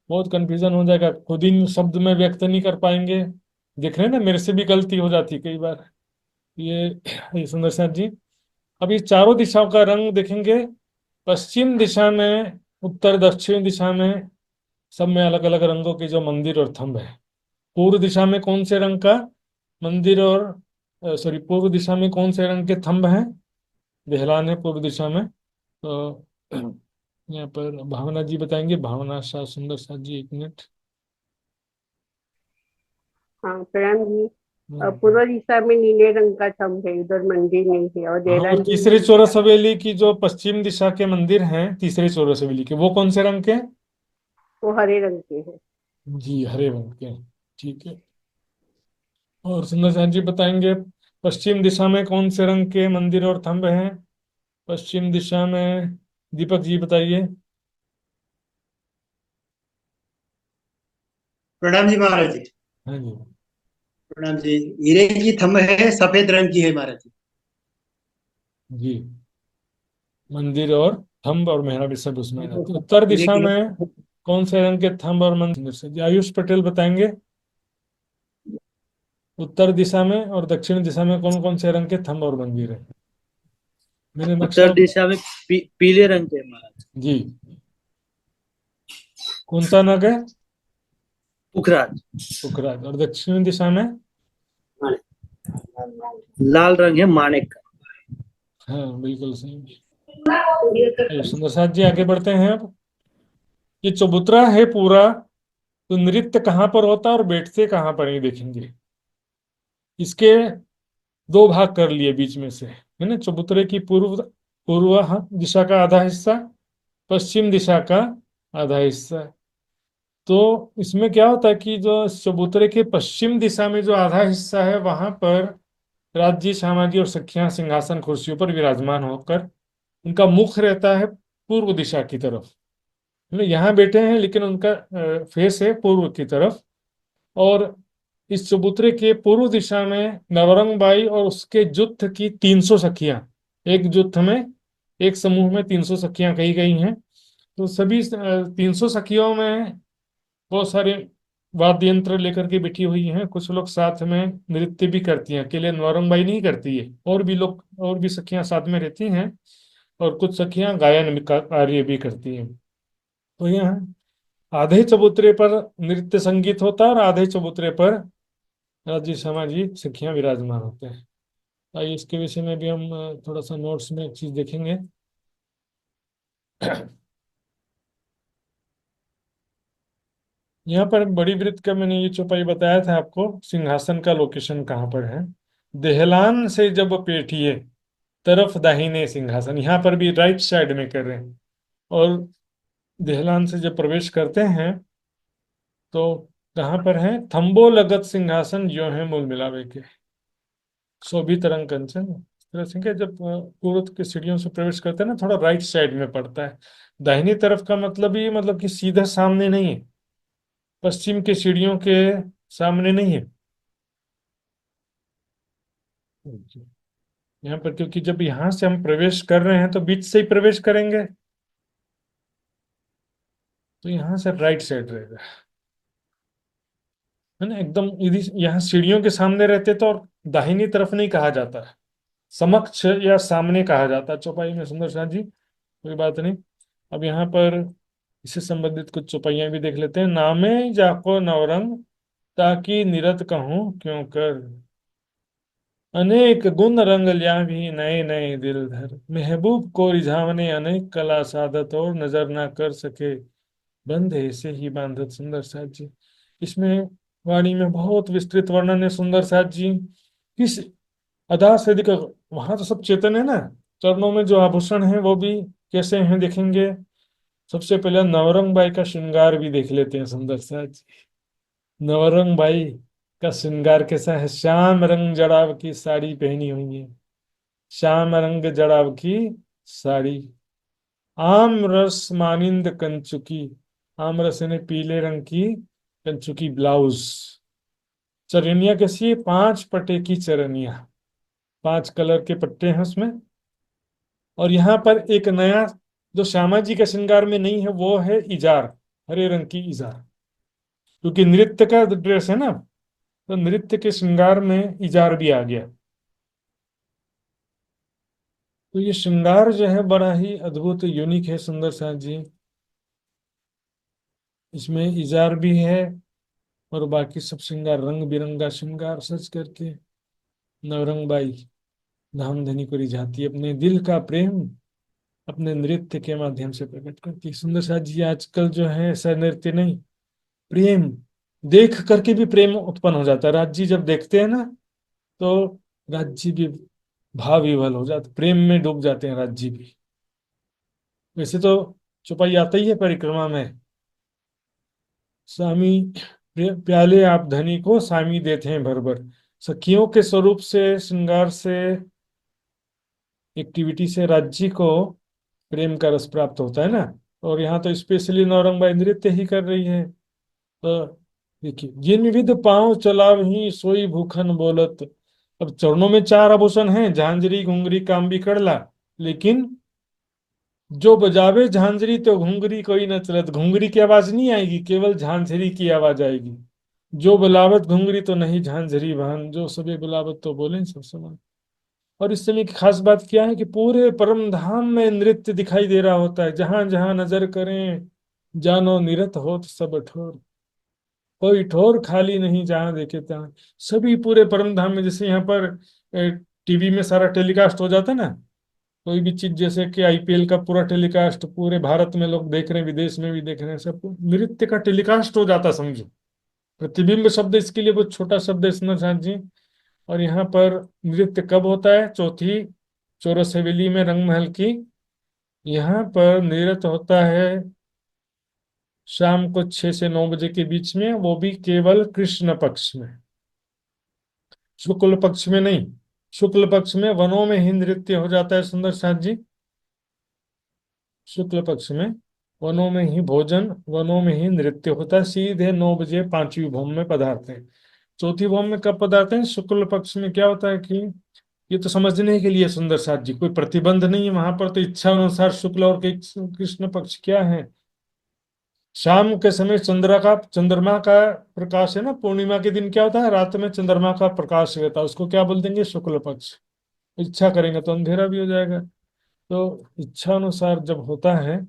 बहुत कंफ्यूजन हो जाएगा, खुद ही शब्द में व्यक्त नहीं कर पाएंगे। देख रहे हैं ना, मेरे से भी गलती हो जाती कई बार। ये सुंदर साथ जी, अब ये चारों दिशाओं का रंग देखेंगे। पश्चिम दिशा में, उत्तर दक्षिण दिशा में, सब में अलग अलग रंगों के जो मंदिर और थंब है। पूर्व दिशा में कौन से रंग का मंदिर और सॉरी, पूर्व दिशा में कौन से रंग के थंब हैं? दहलान है पूर्व दिशा में। तो यहाँ पर भावना जी बताएंगे, भावना शाह सुंदर साथ जी, एक मिनट। हाँ प्रणाम जी। हम्म। पूर्व दिशा में नीले रंग का थंब है, उधर मंदिर नहीं है, और हाँ, और देहलान जी तीसरे में चौरस हवेली की जो पश्चिम दिशा के मंदिर हैं, तीसरे चौरस हवेली के, वो कौन से रंग के? वो हरे रंग के हैं। जी, हरे रंग के। ठीक है, और सुंदर साथ जी बताएंगे पश्चिम दिशा में कौन से रंग के मंदिर और थंब हैं? पश्चिम दिशा में दीपक जी बताइए। प्रणाम जी महाराज जी। हाँ जी। प्रणाम जी। हीरे की थंब है, सफेद रंग की है महाराज जी। जी, मंदिर और थंब और मेहराब ये सब उसमें आ जाते हैं। उत्तर हीरे दिशा की में कौन से रंग के थंब और मंदिर से? जी, आयुष पटेल बताएंगे। उत्तर दिशा में और दक्षिण दिशा में कौन कौन से रंग के थंब और मंदिर है? मैंने नक्शा। उत्तर दिशा में पीले रंग के महाराज। जी, कौन सा नग है? पुखराज। पुखराज। और दक्षिण दिशा में? लाल रंग है माणिक का। हाँ बिल्कुल सही। आइए सुंदर साथ जी आगे बढ़ते हैं अब। ये चबूतरा है पूरा, तो नृत्य कहाँ पर होता है और बैठते कहाँ पर, ये देखेंगे। इसके दो भाग कर लिए बीच में से, है ना। चबूतरे की पूर्व पूर्व दिशा का आधा हिस्सा, पश्चिम दिशा का आधा हिस्सा। तो इसमें क्या होता है कि जो चबूतरे के पश्चिम दिशा में जो आधा हिस्सा है, वहां पर राज्य सामाजी और सखियां सिंहासन कुर्सियों पर विराजमान होकर उनका मुख रहता है पूर्व दिशा की तरफ। मतलब यहाँ बैठे हैं लेकिन उनका फेस है पूर्व की तरफ। और इस चबूतरे के पूर्व दिशा में नवरंग बाई और उसके जुत्थ की 300 सखियां, एक जुत्थ में, एक समूह में 300 सखियां कही गई हैं। तो सभी 300 सखियों में बहुत सारे वाद्य यंत्र लेकर के बैठी हुई हैं। कुछ लोग साथ में नृत्य भी करती हैं, अकेले नवरंग बाई नहीं करती है, और भी लोग, और भी सखियां साथ में रहती हैं। और कुछ सखियां गायन का कार्य भी करती हैं। तो यहाँ आधे चबूतरे पर नृत्य संगीत होता है और आधे चबूतरे पर राज्य सामाजिक सखियां विराजमान होते हैं। आइए इसके विषय में भी हम थोड़ा सा नोट्स में एक चीज देखेंगे। यहाँ पर बड़ी वृत्त का मैंने ये चौपाई बताया था आपको, सिंहासन का लोकेशन कहाँ पर है। देहलान से जब पेठिए तरफ दाहिने सिंहासन, यहाँ पर भी राइट साइड में कर रहे हैं। और देहलान से जब प्रवेश करते हैं तो कहाँ पर है, थंबो लगत सिंहासन जो है मूल मिलावे के, शोभित रंग कंचन। इस तरह से क्या, जब पूर्व की सीढ़ियों से प्रवेश करते हैं ना, थोड़ा राइट साइड में पड़ता है। दाहिनी तरफ का मतलब ये, मतलब कि सीधा सामने नहीं है, पश्चिम के सीढ़ियों के सामने नहीं है। यहाँ पर क्योंकि जब यहाँ से हम प्रवेश कर रहे हैं तो बीच से ही प्रवेश करेंगे, तो यहाँ से राइट साइड रहेगा, है ना। एकदम यदि यहाँ सीढ़ियों के सामने रहते तो और दाहिनी तरफ नहीं कहा जाता है, समक्ष या सामने कहा जाता है चौपाई में। सुंदर साथ जी कोई बात नहीं। अब यहाँ पर इससे संबंधित कुछ चौपाइयां भी देख लेते हैं। नामे जाको नवरंग ताकि निरत कहूँ क्यों कर, अनेक गुण रंग ल्या भी नए नए दिल धर, महबूब को रिझावने अनेक कला साधत और नजर ना कर सके बंद ऐसे ही बांधत। सुंदर साथ जी इसमें वाणी में बहुत विस्तृत वर्णन है। सुंदर साथ जी किस अदा से अधिक, वहां तो सब चेतन है ना, चरणों में जो आभूषण है वो भी कैसे हैं देखेंगे। सबसे पहले नवरंग बाई का श्रृंगार भी देख लेते हैं। सुंदर साथ जी नवरंग बाई का श्रृंगार कैसा है, श्याम रंग जड़ाव की साड़ी पहनी हुई है, श्याम रंग जड़ाव की साड़ी, आम रस मानिंद कंचुकी, आम रस यानी पीले रंग की कंचुकी ब्लाउज, चरनिया कैसी है, 5 पट्टे की चरनिया, 5 कलर के पट्टे हैं उसमें। और यहाँ पर एक नया जो श्यामा जी के श्रृंगार में नहीं है वो है इजार, हरे रंग की इजार, क्योंकि नृत्य का ड्रेस है ना, तो नृत्य के श्रृंगार में इजार भी आ गया। तो ये श्रृंगार जो है बड़ा ही अद्भुत यूनिक है। सुंदर साथ जी इसमें इजार भी है और बाकी सब श्रृंगार रंग बिरंगा श्रृंगार सज करके नवरंग बाई धामधनी को रिझाती है, अपने दिल का प्रेम अपने नृत्य के माध्यम से प्रकट करती है। सुंदर साथ जी आजकल जो है ऐसा नृत्य नहीं, प्रेम देख करके भी प्रेम उत्पन्न हो जाता है। राज जी जब देखते हैं ना तो राज जी भी भाव विवल हो जाते, प्रेम में डूब जाते हैं राज जी भी। वैसे तो चौपाई आता ही है परिक्रमा में, स्वामी प्याले आप धनी को स्वामी देते हैं भर भर। सखियों के स्वरूप से, श्रृंगार से, एक्टिविटी से राज्य को प्रेम का रस प्राप्त होता है ना। और यहाँ तो स्पेशली नौरंगबाई नृत्य ही कर रही है। तो देखिए, जिन विध पांव चलाव ही सोई भूखन बोलत। अब चरणों में 4 आभूषण हैं, झांझरी घुंघरी कांबी कड़ला, लेकिन जो बजावे झांझरी तो घुंघरी कोई न चलत, घुंघरी की आवाज नहीं आएगी, केवल झांझरी की आवाज आएगी। जो बुलावत घुंघरी तो नहीं झांझरी भान, जो सबे बुलावत तो बोले सब समान। और इस समय की खास बात क्या है कि पूरे परम धाम में नृत्य दिखाई दे रहा होता है, जहां जहां नजर करें जानो निरत होत सब ठोर। कोई ठोर खाली नहीं जहां देखे तहाँ। सभी पूरे परम धाम में, जैसे यहाँ पर टीवी में सारा टेलीकास्ट हो जाता है ना, कोई भी चीज, जैसे कि आईपीएल का पूरा टेलीकास्ट पूरे भारत में लोग देख रहे हैं, विदेश में भी देख रहे हैं, सब नृत्य का टेलीकास्ट हो जाता समझो। प्रतिबिंब शब्द इसके लिए बहुत छोटा शब्द है सुंदर जी। और यहाँ पर नृत्य कब होता है? चौथी चौरस हवेली में, रंग महल की। यहाँ पर नृत्य होता है शाम को 6 से 9 बजे के बीच में, वो भी केवल कृष्ण पक्ष में, शुक्ल पक्ष में नहीं। शुक्ल पक्ष में वनों में ही नृत्य हो जाता है सुंदर साथ जी। शुक्ल पक्ष में वनों में ही भोजन, वनों में ही नृत्य होता है। सीधे 9 बजे पांचवी भौम में पधारते हैं। चौथी भौम में कब पधारते हैं? शुक्ल पक्ष में। क्या होता है कि ये तो समझने के लिए सुंदर साथ जी, कोई प्रतिबंध नहीं है वहां पर, तो इच्छा अनुसार शुक्ल और कृष्ण पक्ष क्या है। शाम के समय चंद्रमा का प्रकाश है ना, पूर्णिमा के दिन क्या होता है, रात में चंद्रमा का प्रकाश रहता है, उसको क्या बोल देंगे? शुक्ल पक्ष। इच्छा करेंगे तो अंधेरा भी हो जाएगा। तो इच्छा अनुसार जब होता है,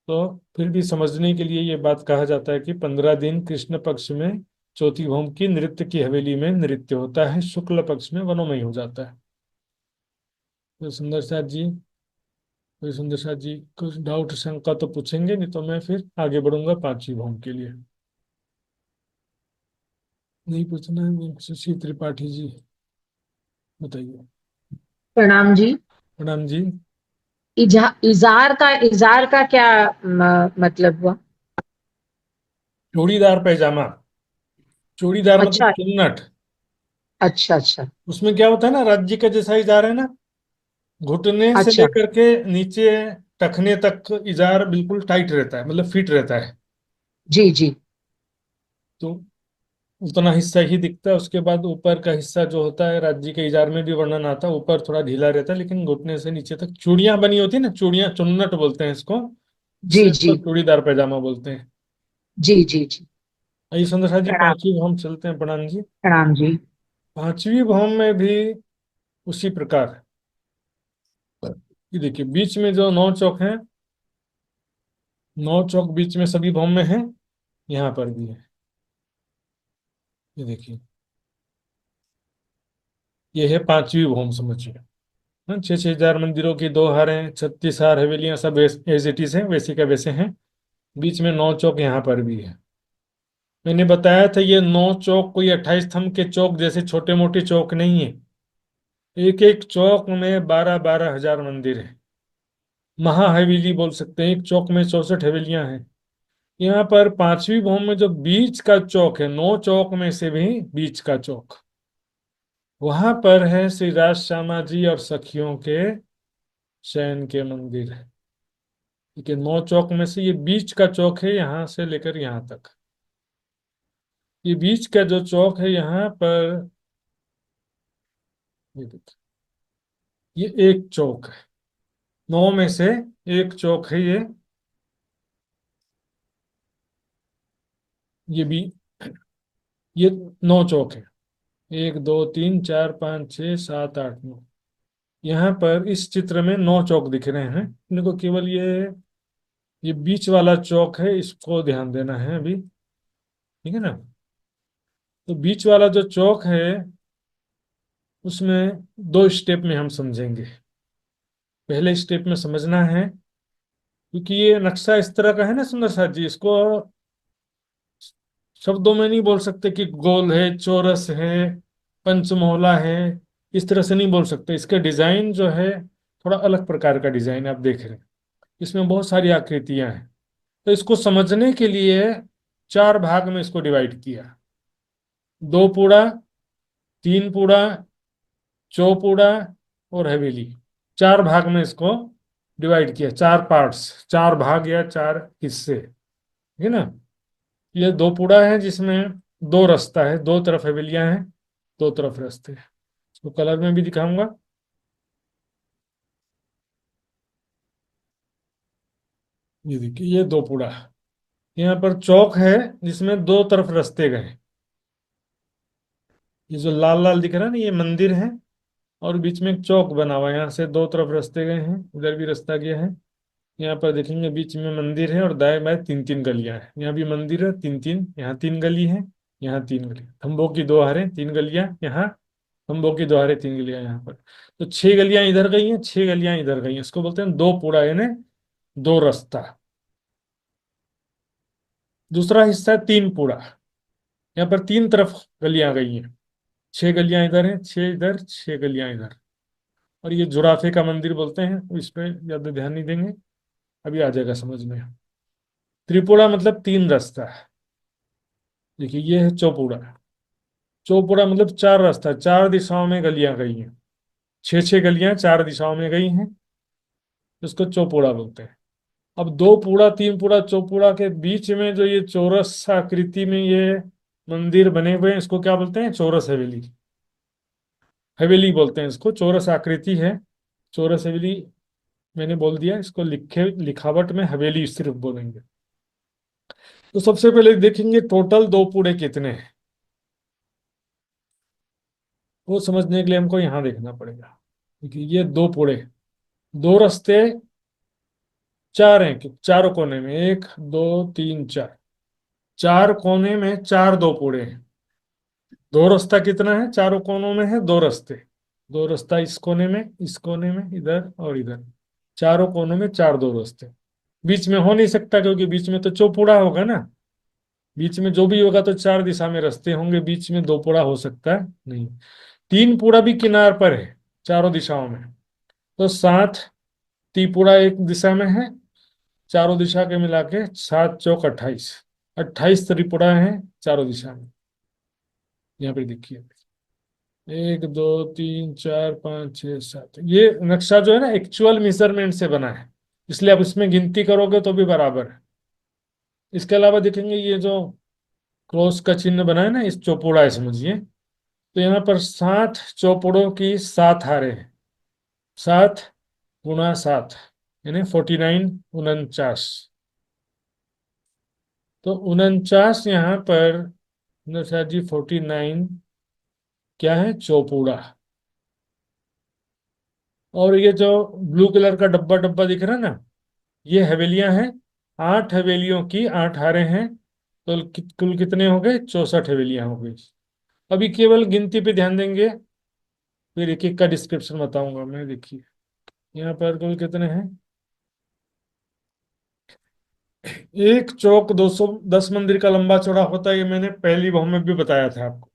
तो फिर भी समझने के लिए ये बात कहा जाता है कि 15 दिन कृष्ण पक्ष में चौथी भौम की नृत्य की हवेली में नृत्य होता है, शुक्ल पक्ष में वनों में ही हो जाता है। तो सुंदर साथ जी, कोई सुंदर साथ जी कुछ डाउट शंका तो पूछेंगे, नहीं तो मैं फिर आगे बढ़ूंगा पांचवी भौम के लिए। नहीं पूछना है? शशि त्रिपाठी जी बताइए। प्रणाम जी। प्रणाम जी। इजार का क्या मतलब हुआ? चूड़ीदार पैजामा। चूड़ीदार मतलब अच्छा चुन्नट। अच्छा अच्छा। उसमें क्या होता है ना, राज्य का जैसा इजार है ना, घुटने से अच्छा लेकर के नीचे टखने तक इजार बिल्कुल टाइट रहता है, मतलब फिट रहता है। जी जी। तो उतना हिस्सा ही दिखता है, उसके बाद ऊपर का हिस्सा जो होता है, राज्य के इजार में भी वर्णन आता है, ऊपर थोड़ा ढीला रहता है, लेकिन घुटने से नीचे तक चूड़ियां बनी होती है ना, चूड़ियां चुन्नट बोलते हैं इसको, जी इसलिए जी इसको चूड़ीदार पैजामा बोलते हैं। जी जी जी। आइए सुंदर साहब जी, प्रणाम। पांचवी भौम चलते हैं। प्रणाम जी। प्रणाम जी। पांचवी भौम में भी उसी प्रकार, ये देखिए बीच में जो 9 चौक हैं, 9 चौक बीच में सभी भौम में है, यहाँ पर भी है। ये देखिए, ये है पांचवी भौम समझिए। हाँ, 6,000 मंदिरों की 2 हारें, 36 हार हवेलियां, सब एज इट इज है, वैसे का वैसे हैं। बीच में 9 चौक यहाँ पर भी है। मैंने बताया था ये 9 चौक कोई 28 स्तंभ के चौक जैसे छोटे मोटे चौक नहीं है। एक एक चौक में 12-12 हजार मंदिर है। महाहवेली बोल सकते हैं, एक चौक में 64 हवेलियां हैं। यहाँ पर पांचवी भौम में जो बीच का चौक है, 9 चौक में से भी बीच का चौक, वहां पर है श्री राज श्यामा जी और सखियों के शयन के मंदिर है। ठीक है, 9 चौक में से ये बीच का चौक है, यहाँ से लेकर यहाँ तक। ये बीच का जो चौक है यहाँ पर, ये देखिए, ये एक चौक है, 9 में से एक चौक है ये। ये भी, ये 9 चौक है, 1 2 3 4 5 6 7 8 9। यहाँ पर इस चित्र में 9 चौक दिख रहे हैं अपने को, केवल ये बीच वाला चौक है, इसको ध्यान देना है अभी। ठीक है ना? तो बीच वाला जो चौक है, उसमें 2 स्टेप में हम समझेंगे। पहले स्टेप में समझना है, क्योंकि ये नक्शा इस तरह का है ना सुंदर साथ जी, इसको शब्दों में नहीं बोल सकते कि गोल है, चौरस है, पंचमोहला है, इस तरह से नहीं बोल सकते। इसका डिजाइन जो है थोड़ा अलग प्रकार का डिजाइन आप देख रहे हैं, इसमें बहुत सारी आकृतियां हैं। तो इसको समझने के लिए 4 भाग में इसको डिवाइड किया। 2 पूड़ा, 3 पूड़ा, चौपूड़ा और हवेली, 4 भाग में इसको डिवाइड किया। 4 पार्ट्स, 4 भाग या 4 हिस्से। ठीक है ना? ये 2 पूड़ा है जिसमें 2 रास्ता है, 2 तरफ हवेलियां हैं, 2 तरफ रास्ते हैं। इसको कलर में भी दिखाऊंगा। ये देखिए, ये 2 पूड़ा, यहाँ पर चौक है जिसमें 2 तरफ रास्ते गए। ये जो लाल लाल दिख रहा है ना, ये मंदिर है, और बीच में एक चौक बना हुआ है, यहाँ से 2 तरफ रास्ते गए हैं, इधर भी रास्ता गया है। यहाँ पर देखेंगे बीच में मंदिर है और दाएं बाएं तीन तीन गलियां हैं। यहाँ भी मंदिर है, तीन तीन, यहाँ तीन गली है, यहाँ तीन गली, खंभों की दो हारे तीन गलियां यहाँ, खंभों की दो हारे तीन गलियां यहाँ पर। तो छह गलियां इधर गई हैं, छह गलियां इधर गई हैं, इसको बोलते हैं दो पुड़ा, यानी दो रास्ता। दूसरा हिस्सा है तीन पुड़ा, यहाँ पर तीन तरफ गलियां गई हैं, छह गलियां इधर हैं, छह इधर, छह गलियां इधर। और ये जुराफे का मंदिर बोलते हैं, इस पे ज्यादा ध्यान नहीं देंगे, अभी आ जाएगा समझ में। त्रिपुरा मतलब तीन रास्ता है। देखिए ये है चौपुड़ा, चौपुड़ा मतलब चार रास्ता, चार दिशाओं में गलियां गई हैं, छह छह गलियां चार दिशाओं में गई हैं, इसको चौपुड़ा बोलते हैं। अब दो पुड़ा तीन पुड़ा चौपुड़ा के बीच में जो ये चौरस आकृति में ये मंदिर बने हुए हैं, इसको क्या बोलते हैं? चौरस हवेली, हवेली बोलते हैं इसको, चौरस आकृति है, चौरस हवेली। मैंने बोल दिया, इसको लिखे लिखावट में हवेली सिर्फ बोलेंगे। तो सबसे पहले देखेंगे टोटल दो पुड़े कितने हैं, वो समझने के लिए हमको यहाँ देखना पड़ेगा। देखिए ये दो पुड़े, दो रास्ते चार हैं, चारों कोने में एक दो तीन चार, चार कोने में चार दो पुड़े हैं। दो रास्ता कितना है? चारों कोनों में है दो रास्ते, दो रास्ता इस कोने में, इस कोने में, इधर और इधर, चारों कोनों में चार दो रास्ते। बीच में हो नहीं सकता, क्योंकि बीच में तो चौपुड़ा होगा ना, बीच में जो भी होगा तो चार दिशा में रास्ते होंगे, बीच में दो पुड़ा हो सकता है नहीं। तीन पुड़ा भी किनार पर है चारों दिशाओं में, तो सात त्रिपुरा एक दिशा में है, चारों दिशा के मिला के सात चौक 28, 28 त्रिपुरा है चारों दिशा में। यहाँ पे देखिए एक दो तीन चार पाँच छः सात, ये नक्शा जो है ना एक्चुअल मेजरमेंट से बना है, इसलिए आप इसमें गिनती करोगे तो भी बराबर है। इसके अलावा देखेंगे ये जो क्रॉस का चिन्ह बना है ना, इस चौपुड़ा है समझिए, तो यहाँ पर सात चौपुड़ों की सात हारे हैं, सात गुणा सात यानी 49, 49। तो 49 यहाँ पर नशा जी 49 क्या है? चौपुड़ा। और ये जो ब्लू कलर का डब्बा डब्बा दिख रहा है ना, ये हवेलियां हैं, आठ हवेलियों की आठ हारे हैं, तो कुल कितने हो गए? 64 हवेलियां हो गई। अभी केवल गिनती पे ध्यान देंगे, फिर एक एक का डिस्क्रिप्शन बताऊंगा मैं। देखिए यहाँ पर कुल कितने हैं? एक चौक 210 मंदिर का लंबा चौड़ा होता है, ये मैंने पहली बहु में भी बताया था आपको,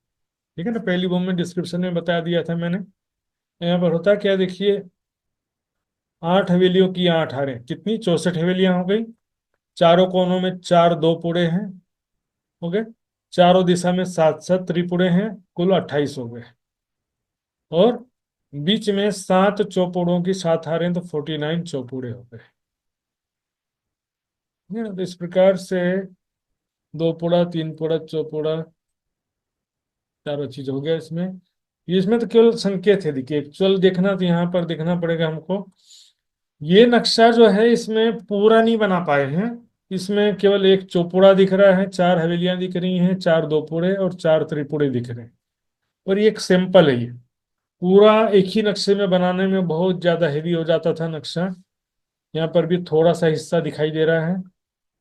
ठीक है ना, पहली बहु में डिस्क्रिप्शन में बता दिया था मैंने। यहाँ पर होता है क्या, देखिए आठ हवेलियों की आठ हारें, कितनी? 64 हवेलियां हो गई, चारों कोनों में चार दो पुड़े हैं, हो गए, चारों दिशा में सात सात त्रिपुड़े हैं, कुल 28 हो गए, और बीच में सात चौपुड़ों की सात हारें, तो 49 चौपुड़े हो गए। है ना? तो इस प्रकार से दो पुड़ा तीन पुड़ा चौपुड़ा चारों चीज हो गया इसमें। इसमें तो केवल संकेत है, देखिए एक्चुअल देखना तो यहाँ पर देखना पड़ेगा हमको। ये नक्शा जो है इसमें पूरा नहीं बना पाए हैं, इसमें केवल एक चौपुड़ा दिख रहा है, चार हवेलियां दिख रही हैं, चार दोपुड़े और चार त्रिपुड़े दिख रहे हैं, और ये एक सैंपल है। ये पूरा एक ही नक्शे में बनाने में बहुत ज्यादा हेवी हो जाता था नक्शा। यहाँ पर भी थोड़ा सा हिस्सा दिखाई दे रहा है,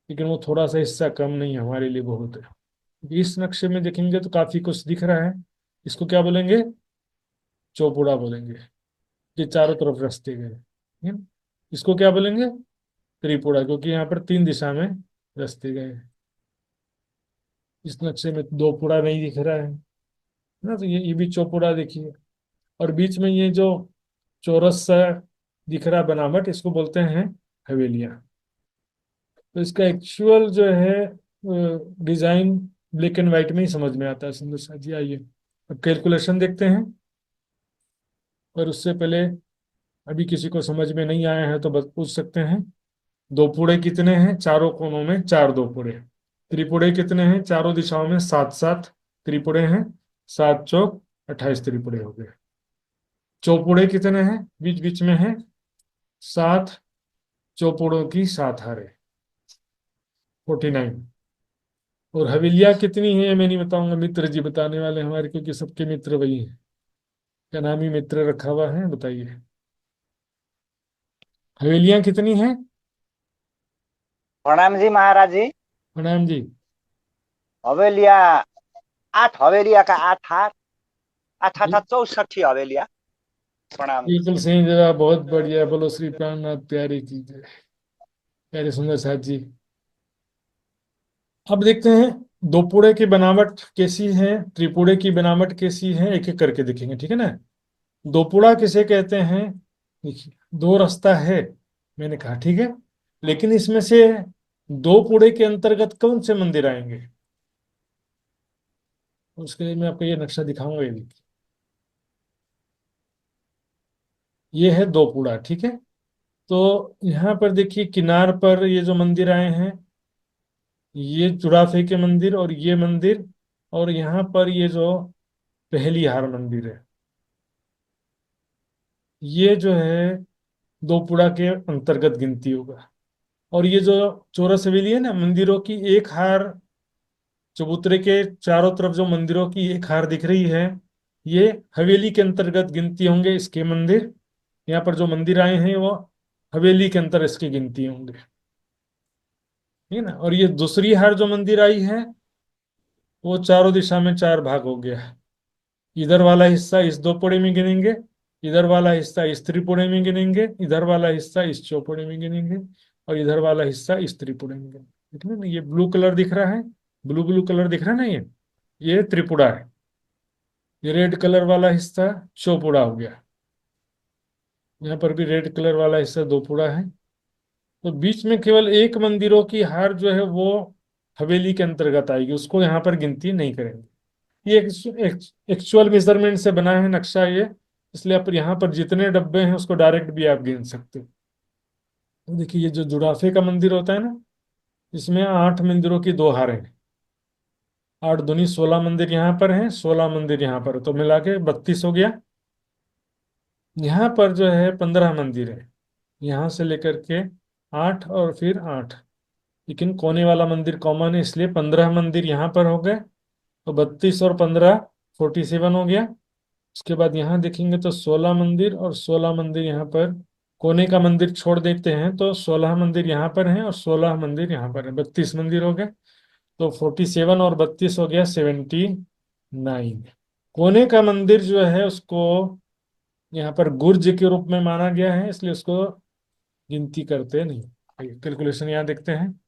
लेकिन वो थोड़ा सा हिस्सा कम नहीं है, हमारे लिए बहुत है। इस नक्शे में देखेंगे तो काफी कुछ दिख रहा है, इसको क्या बोलेंगे? चौपुड़ा बोलेंगे, ये चारों तरफ रास्ते गए, ठीक है? इसको क्या बोलेंगे? त्रिपुरा, क्योंकि यहाँ पर तीन दिशा में रास्ते गए हैं। इस नक्शे में दो पुड़ा नहीं दिख रहा है ना, तो ये भी चौपुड़ा देखिए। और बीच में ये जो चौरस सा दिख रहा है बनावट, इसको बोलते हैं हवेलियां। तो इसका एक्चुअल जो है डिजाइन ब्लैक एंड व्हाइट में ही समझ में आता है सुंदर सा जी। आइए अब कैलकुलेशन देखते हैं, पर उससे पहले अभी किसी को समझ में नहीं आया है तो बस पूछ सकते हैं। दो पुड़े कितने हैं? चारों कोनों में चार दो पुड़े। त्रिपुड़े कितने हैं? चारों दिशाओं में सात सात त्रिपुड़े हैं, सात चौक 28 त्रिपुड़े हो गए। चौपुड़े कितने हैं? बीच बीच में है सात चौपुड़ों की सात हारे, 49। और हवेलियां कितनी है ये मैं नहीं बताऊंगा, मित्र जी बताने वाले हमारे, क्योंकि सबके मित्र वही हैं। क्या नाम ही मित्र रखा हुआ है, बताइए हवेलियां कितनी हैं? प्रणाम जी महाराज जी। प्रणाम जी। हवेलिया 8 हवेलिया का 8 हाथ 8 64 हवेलिया। प्रणाम जी। बिल्कुल सही जवाब, बहुत बढ़िया। बोलो श्री प्राणनाथ प्यारे की जय। प्यारे सुंदर साथ जी। अब देखते हैं दोपुड़े की बनावट कैसी है, त्रिपुड़े की बनावट कैसी है, एक एक करके देखेंगे, ठीक है ना। दोपुड़ा किसे कहते हैं? देखिए, दो रास्ता है, मैंने कहा ठीक है, लेकिन इसमें से दो पुड़े के अंतर्गत कौन से मंदिर आएंगे? उसके लिए मैं आपको ये नक्शा दिखाऊंगा, ये देखिए, ये है दोपुड़ा, ठीक है। तो यहाँ पर देखिए किनार पर ये जो मंदिर आए हैं, ये जुड़ाफे के मंदिर और ये मंदिर, और यहाँ पर ये जो पहली हार मंदिर है, ये जो है दोपुड़ा के अंतर्गत गिनती होगा। और ये जो चौरस हवेली है ना, मंदिरों की एक हार, चबूतरे के चारों तरफ जो मंदिरों की एक हार दिख रही है, ये हवेली के अंतर्गत गिनती होंगे इसके मंदिर। यहाँ पर जो मंदिर आए हैं वो हवेली के अंतर इसकी गिनती होंगे, ठीक है ना। और ये दूसरी हार जो मंदिर आई है, वो चारों दिशा में चार भाग हो गया है। इधर वाला हिस्सा इस दो पुड़े में गिनेंगे, इधर वाला हिस्सा इस त्रिपुड़े में गिनेंगे, इधर वाला हिस्सा इस चौपुड़े में गिनेंगे, और इधर वाला हिस्सा इस त्रिपुड़े में गिनेंगे। देख रहे हैं ना, ये ब्लू कलर दिख रहा है, ब्लू ब्लू कलर दिख रहा है ना, ये त्रिपुड़ा है। ये रेड कलर वाला हिस्सा चौपुड़ा हो गया। यहाँ पर भी रेड कलर वाला हिस्सा दोपुड़ा है। तो बीच में केवल एक मंदिरों की हार जो है वो हवेली के अंतर्गत आएगी, उसको यहाँ पर गिनती नहीं करेंगे। ये एक्चुअल मेजरमेंट से बना है नक्शा ये, इसलिए आप यहाँ पर जितने डब्बे हैं उसको डायरेक्ट भी आप गिन सकते हो। तो देखिए, ये जो जुड़ाफे का मंदिर होता है ना, इसमें 8 मंदिरों की 2 हारें हैं। 8 दूनी 16 मंदिर यहाँ पर हैं, 16 मंदिर यहाँ पर, तो मिला के 32 हो गया। यहाँ पर जो है 15 मंदिर है, यहाँ से लेकर के 8 और फिर 8, लेकिन कोने वाला मंदिर कॉमन है, इसलिए 15 मंदिर यहाँ पर हो गए। तो 32 और 15 47 हो गया। उसके बाद यहाँ देखेंगे तो 16 मंदिर और 16 मंदिर यहाँ पर, कोने का मंदिर छोड़ देते हैं तो 16 मंदिर यहाँ पर हैं और 16 मंदिर यहाँ पर हैं, 32 मंदिर हो गए। तो 47 और 32 हो गया 79। कोने का मंदिर जो है उसको यहाँ पर गुर्ज के रूप में माना गया है, इसलिए उसको गिनती करते नहीं। कैलकुलेशन यहाँ देखते हैं,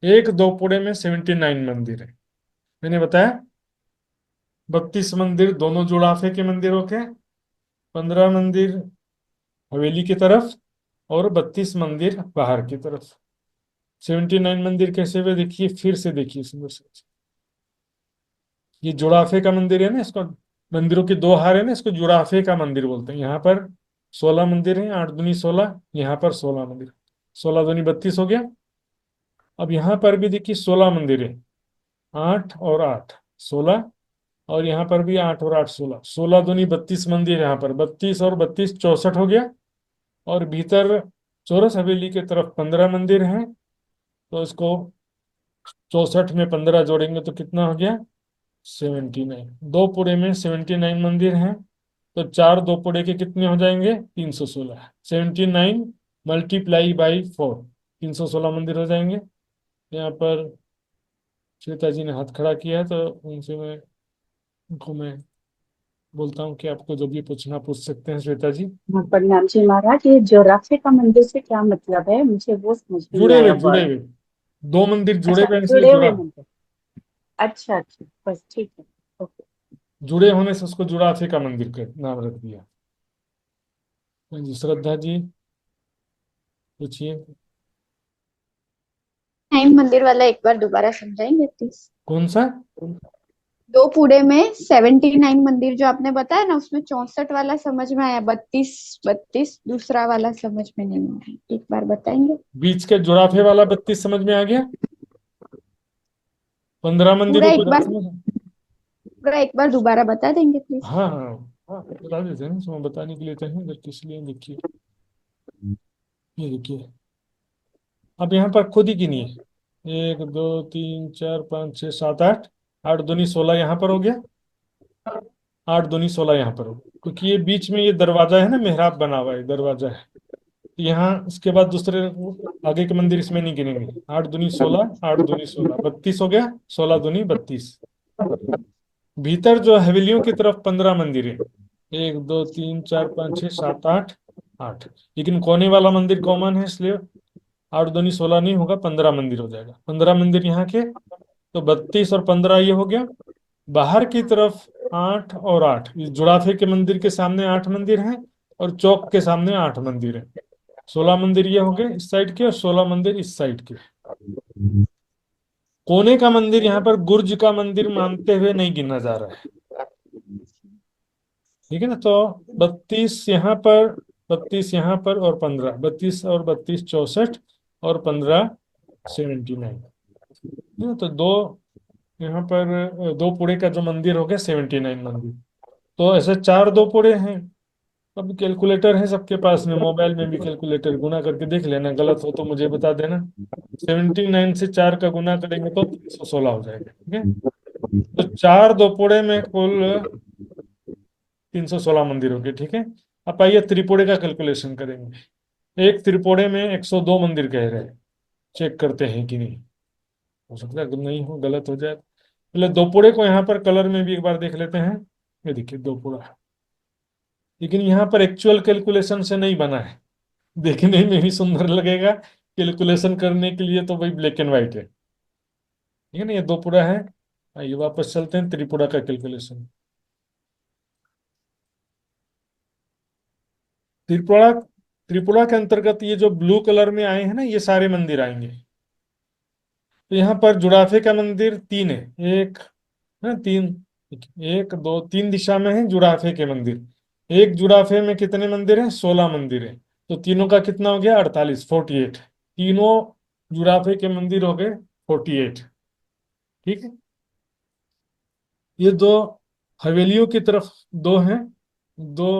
एक दो पुड़े में 79 मंदिर है, मैंने बताया। 32 मंदिर दोनों जुड़ाफे के मंदिरों के, 15 मंदिर हवेली की तरफ, और 32 मंदिर बाहर की तरफ। 79 मंदिर कैसे हुए देखिए, फिर से देखिए सुंदर से। ये जुड़ाफे का मंदिर है ना, इसको मंदिरों की 2 हार है ना, इसको जुड़ाफे का मंदिर बोलते हैं। यहाँ पर 16 मंदिर हैं, 8 दूनी 16, यहाँ पर 16 मंदिर, 16 दूनी 32 हो गया। अब यहाँ पर भी देखिए 16 मंदिर है, 8 और 8 16, और यहाँ पर भी 8 और 8 16, 16 दूनी 32 मंदिर, यहाँ पर 32 और 32 64 हो गया। और भीतर चौरस हवेली के तरफ 15 मंदिर हैं, तो इसको 64 में 15 जोड़ेंगे तो कितना हो गया, 79। दो पुड़े में 79 मंदिर हैं, तो 4 दो पुड़े के कितने हो जाएंगे, 316। 79 मल्टीप्लाई बाई 4, 316 मंदिर हो जाएंगे। यहाँ पर श्वेता जी ने हाथ खड़ा किया है, तो उनको मैं बोलता हूँ कि आपको जो भी पूछना पूछ सकते हैं श्वेता जी। हाँ, प्रणाम जी महाराज। ये जोराफे का मंदिर से क्या मतलब है? मुझे वो समझ में नहीं जुड़े हुए, आया जुड़े वर्ड। हुए, 2 मंदिर जुड़े अच्छा, हुए हैं, इसलिए जुड़े हुए जुड़ा। मंदिर। अच्छा अच्छा, बस ठीक है। ओके। जुड़े होने से उसको जुड़ाफे का मंदिर का नाम रख दिया। हाँ जी, श्रद्धा जी पूछिए। टाइम मंदिर वाला एक बार दोबारा समझाएंगे प्लीज? कौन सा? दो पुड़े में 79 मंदिर जो आपने बताया ना, उसमें 64 वाला समझ में आया, 32 32 दूसरा वाला समझ में नहीं आया, एक बार बताएंगे? बीच के जुड़ाफे वाला 32 समझ में आ गया। 15 पूरा मंदिरों को एक बार, समझ। पूरा एक बार दोबारा बता देंगे प्लीज? हाँ हाँ हाँ, बता देते हैं, इसमें बताने के लिए तो है, अगर किस लिए देखिए, ये देखिए, अब यहाँ पर खुद ही गिनिए, 1 2 3 4 5 6 7 8, 8 दूनी 16 यहाँ पर हो गया, 8 दूनी 16 यहाँ पर हो गया, क्योंकि ये बीच में ये दरवाजा है ना, मेहराब बना हुआ है, दरवाजा है, यहाँ इसके बाद दूसरे आगे के मंदिर इसमें नहीं गिनेंगे। 8 दूनी 16, 8 दूनी 16, 32 हो गया, 16 दूनी 32। भीतर जो हवेलियों की तरफ 15 मंदिर है, 1 2 3 4 5 6 7 8, 8। लेकिन कोने वाला मंदिर कॉमन है, इसलिए 8 दूनी 16 नहीं होगा, 15 मंदिर हो जाएगा। 15 मंदिर यहाँ के, तो 32 और 15 ये हो गया। बाहर की तरफ 8 और 8, इस जुड़ाफे के मंदिर के सामने 8 मंदिर हैं और चौक के सामने 8 मंदिर हैं। 16 मंदिर ये हो गए इस साइड के और 16 मंदिर इस साइड के। कोने का मंदिर यहाँ पर गुर्ज का मंदिर मानते हुए नहीं गिना जा रहा है, ठीक है ना। तो 32 यहाँ पर, 32 यहाँ पर और 15, 32 और 32 64 और 15 79। तो दो यहाँ पर दो पुड़े का जो मंदिर हो गया 79 मंदिर। तो ऐसे 4 दो पुड़े हैं। अब कैलकुलेटर है सबके पास में, मोबाइल में भी कैलकुलेटर, गुना करके देख लेना, गलत हो तो मुझे बता देना। 79 से 4 का गुना करेंगे तो 316 हो जाएगा, ठीक है। तो 4 दो पुड़े में कुल 316 मंदिर हो गए, ठीक है। अब आइए त्रिपुड़े का कैलकुलेशन करेंगे। एक त्रिपुड़े में 102 मंदिर कह रहे हैं, चेक करते हैं कि नहीं, हो सकता है नहीं हो, गलत हो जाए। पहले दो पुड़े को यहाँ पर कलर में भी एक बार देख लेते हैं। ये देखिए दो पुड़ा, लेकिन यहाँ पर एक्चुअल कैलकुलेशन से नहीं बना है, देखने में भी सुंदर लगेगा, कैलकुलेशन करने के लिए तो भाई ब्लैक एंड व्हाइट है, ठीक है ना। ये दो पुड़ा है। आइए वापस चलते हैं त्रिपुरा का कैलकुलेशन। त्रिपुरा, त्रिपुरा के अंतर्गत ये जो ब्लू कलर में आए हैं ना, ये सारे मंदिर आएंगे। तो यहाँ पर जुड़ाफे का मंदिर 3 है, एक है 3, 1 2 3 दिशा में है जुड़ाफे के मंदिर। एक जुड़ाफे में कितने मंदिर हैं? 16 मंदिर है। तो तीनों का कितना हो गया? 48, 48। तीनों जुड़ाफे के मंदिर हो गए 48, ठीक है। ये दो हवेलियों की तरफ दो हैं, दो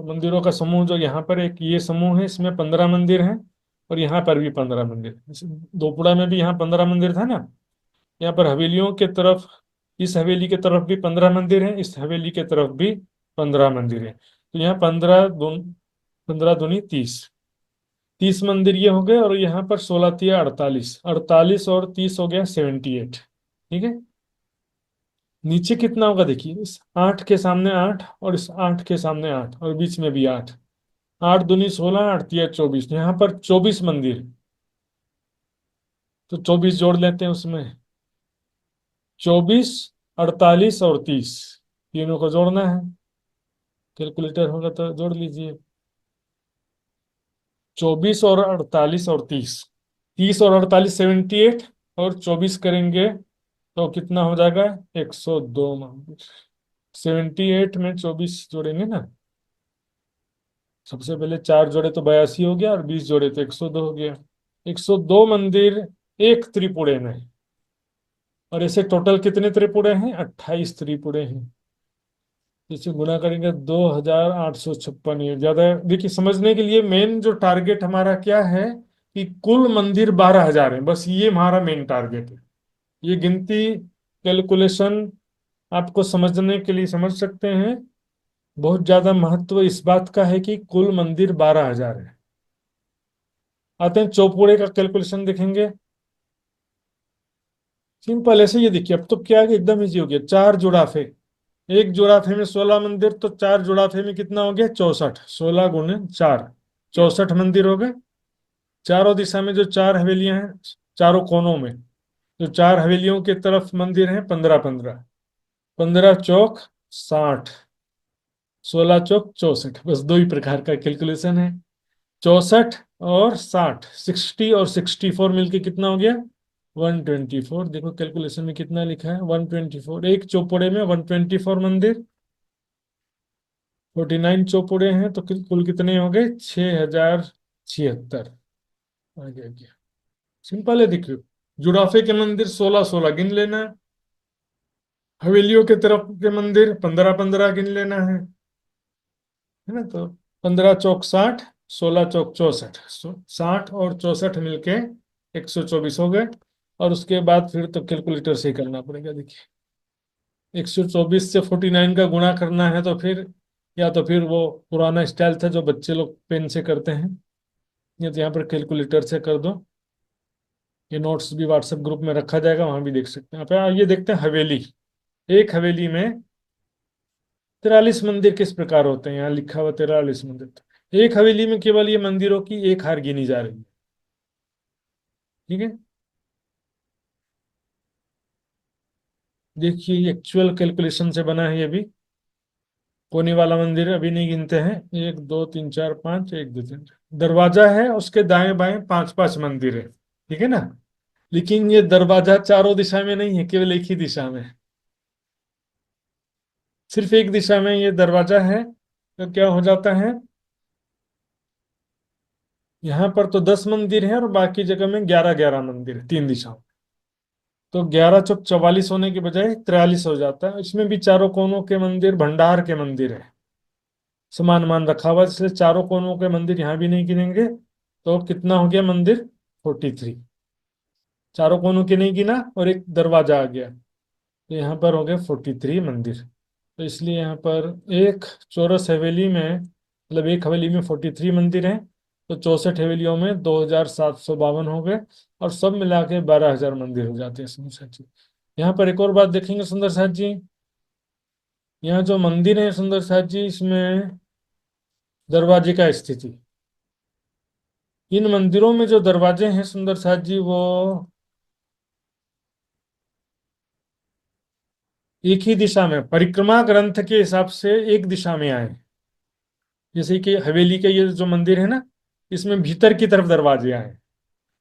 मंदिरों का समूह जो यहाँ पर एक ये समूह है, इसमें 15 मंदिर हैं और यहाँ पर भी 15 मंदिर। दोपुड़ा में भी यहाँ 15 मंदिर था ना, यहाँ पर हवेलियों के तरफ, इस हवेली के तरफ भी 15 मंदिर हैं, इस हवेली के तरफ भी 15 मंदिर हैं। तो यहाँ 15 दूनी 30, 30 मंदिर ये हो गए और यहाँ पर 16 तिया 48, 48 और 30 हो गया 78, ठीक है। नीचे कितना होगा देखिए, इस 8 के सामने 8 और इस 8 के सामने 8 और बीच में भी 8, 8 दूनी 16, 8 तिया 24, यहाँ पर 24 मंदिर। तो 24 जोड़ लेते हैं उसमें, 24, 48 और 30, तीनों को जोड़ना है। कैलकुलेटर होगा तो जोड़ लीजिए, 24 और 48 और 30, 30 और 48 78, और 24 करेंगे तो कितना हो जाएगा? 102 मंदिर। 78 में 24 जोड़ेंगे ना, सबसे पहले 4 जोड़े तो 82 हो गया और 20 जोड़े तो 102 हो गया। 102 मंदिर एक त्रिपुरे में। और ऐसे टोटल कितने त्रिपुरे हैं? 28 त्रिपुरे हैं। इसे गुना करेंगे 2856। ये ज्यादा देखिए, समझने के लिए मेन जो टारगेट हमारा क्या है कि कुल मंदिर 12,000 है, बस ये हमारा मेन टारगेट है। ये गिनती कैलकुलेशन आपको समझने के लिए समझ सकते हैं, बहुत ज्यादा महत्व इस बात का है कि कुल मंदिर 12,000 है। आते हैं चौपुड़े का कैलकुलेशन देखेंगे। सिंपल ऐसे, ये देखिए अब तो क्या है कि एकदम इजी हो गया। 4 जुड़ाफे, एक जुड़ाफे में 16 मंदिर, तो 4 जुड़ाफे में कितना हो गया? 64, 16 गुने 4, 64 मंदिर हो गए। चारों दिशा में जो 4 हवेलियां हैं, चारों कोनों में जो 4 हवेलियों की तरफ मंदिर हैं, 15 15, 15 चौक 60, 16 चौक 64। बस दो ही प्रकार का कैलकुलेशन है, 64 और 60, 60 और 64 मिलके कितना हो गया? 124। देखो कैलकुलेशन में कितना लिखा है, 124। एक चौपुड़े में 124 मंदिर, 49 चौपुड़े हैं तो कुल कितने हो गए? 6076। आ गया। सिंपल है, देखियो जुड़ाफे के मंदिर 16 16 गिन लेना है, हवेलियों के तरफ के मंदिर 15 15 गिन लेना है ना। तो 15 चौक 60, 16 चौक 64, 60 और 64 मिलके 124 हो गए। और उसके बाद फिर तो कैलकुलेटर से ही करना पड़ेगा। देखिए 124 से 49 का गुणा करना है, तो फिर या तो फिर वो पुराना स्टाइल था जो बच्चे लोग पेन से करते हैं, ये तो यहाँ पर कैलकुलेटर से कर दो। ये नोट्स भी व्हाट्सएप ग्रुप में रखा जाएगा, वहां भी देख सकते हैं। यहाँ पे ये देखते हैं हवेली। एक हवेली में 43 मंदिर किस प्रकार होते हैं, यहाँ लिखा हुआ 43 मंदिर। तो एक हवेली में केवल ये मंदिरों की एक हार गिनी जा रही है, ठीक है। देखिए एक्चुअल कैलकुलेशन से बना है ये भी। कोने वाला मंदिर अभी नहीं गिनते हैं, 1 2 3 4 5, 1 2 3। दरवाजा है, उसके दाएं बाएं 5 5 मंदिर है, ठीक है ना। लेकिन ये दरवाजा चारों दिशा में नहीं है, केवल एक ही दिशा में है। सिर्फ एक दिशा में ये दरवाजा है, तो क्या हो जाता है, यहाँ पर तो 10 मंदिर हैं और बाकी जगह में 11 11 मंदिर है, 3 दिशाओं में। तो 11 चौक 44 होने के बजाय 43 हो जाता है। इसमें भी चारों कोनों के मंदिर भंडार के मंदिर है, समान मान रखा हुआ, इसलिए चारों कोनों के मंदिर यहाँ भी नहीं गिनेंगे। तो कितना हो गया मंदिर, 43। चारों कोनों के नहीं गिना और एक दरवाजा आ गया, तो यहाँ पर हो गए 43 मंदिर। तो इसलिए यहाँ पर एक चौरस हवेली में, मतलब एक हवेली में 43 मंदिर हैं। तो 64 हवेलियों में 2752 हो गए, और सब मिला के 12,000 मंदिर हो जाते हैं सुंदर साथ जी। यहाँ पर एक और बात देखेंगे सुंदर साथ जी। यहाँ जो मंदिर है सुंदर साथ जी, इसमें दरवाजे का स्थिति, इन मंदिरों में जो दरवाजे हैं सुंदर साथ जी, वो एक ही दिशा में परिक्रमा ग्रंथ के हिसाब से एक दिशा में आए। जैसे कि हवेली के ये जो मंदिर है ना, इसमें भीतर की तरफ दरवाजे आए,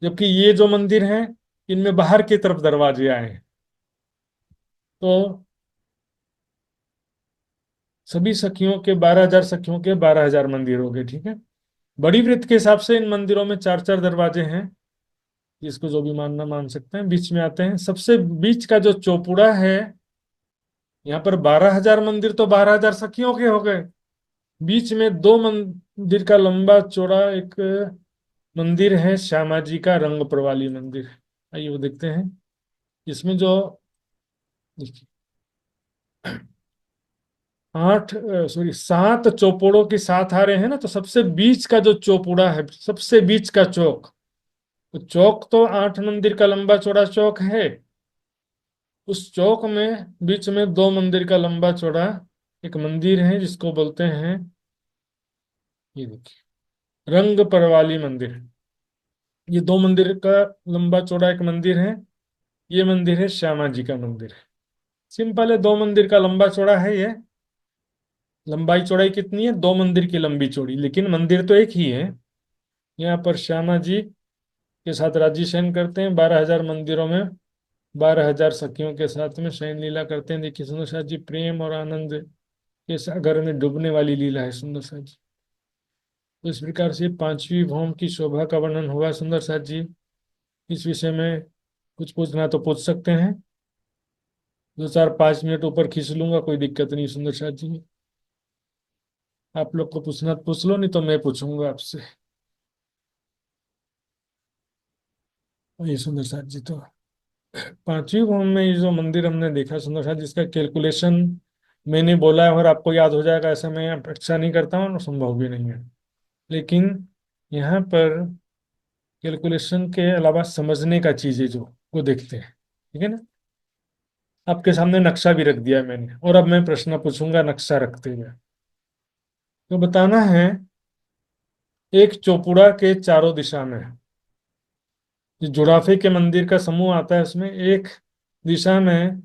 जबकि ये जो मंदिर हैं इनमें बाहर की तरफ दरवाजे आए हैं। तो सभी सखियों के 12,000 सखियों के 12,000 मंदिर हो गए, ठीक है। बड़ी वृत्त के हिसाब से इन मंदिरों में 4 4 दरवाजे हैं, जिसको जो भी मानना मान सकते हैं। बीच में आते हैं, सबसे बीच का जो चौपुड़ा है, यहाँ पर 12,000 मंदिर तो 12,000 सखियों के हो गए। बीच में दो मंदिर का लंबा चौड़ा एक मंदिर है, श्यामा जी का रंग प्रवाली मंदिर। आइए वो देखते हैं। इसमें जो देखिए 7 चौपुड़ों के साथ आ रहे हैं ना, तो सबसे बीच का जो चौपुड़ा है, सबसे बीच का चौक, तो चौक तो 8 मंदिर का लंबा चौड़ा चौक है। उस चौक में बीच में 2 मंदिर का लंबा चौड़ा एक मंदिर है, जिसको बोलते हैं, ये देखिए, रंग परवाली मंदिर। ये 2 मंदिर का लंबा चौड़ा एक मंदिर है। ये मंदिर है श्यामा जी का मंदिर है। सिंपल है, 2 मंदिर का लंबा चौड़ा है ये। लंबाई चौड़ाई कितनी है, 2 मंदिर की लंबी चौड़ी, लेकिन मंदिर तो एक ही है। यहाँ पर श्यामा जी के साथ राज्य शयन करते हैं, 12,000 मंदिरों में 12,000 सखियों के साथ में शयन लीला करते हैं। देखिए सुंदर साथ जी, प्रेम और आनंद के सागर में डूबने वाली लीला है सुंदर साथ जी। तो इस प्रकार से 5वीं भौम की शोभा का वर्णन हुआ सुंदर साथ जी। इस विषय में कुछ पूछना तो पूछ सकते हैं, 2 4 5 मिनट ऊपर खींच लूंगा, कोई दिक्कत नहीं सुंदर साथ जी। आप लोग को पूछना तो पूछ लो, नहीं तो मैं पूछूंगा आपसे। ये सुंदर साथ जी, तो 5वीं भवन में ये जो मंदिर हमने देखा सुंदर साथ, जिसका कैलकुलेशन मैंने बोला है और आपको याद हो जाएगा ऐसा मैं अपेक्षा नहीं करता हूँ, और संभव भी नहीं है। लेकिन यहाँ पर कैलकुलेशन के अलावा समझने का चीजें जो को देखते हैं, ठीक है ना। आपके सामने नक्शा भी रख दिया है मैंने, और अब मैं प्रश्न पूछूंगा नक्शा रखते हुए। तो बताना है, एक चौपुड़ा के चारों दिशा में जो जुड़ाफे के मंदिर का समूह आता है, उसमें एक दिशा में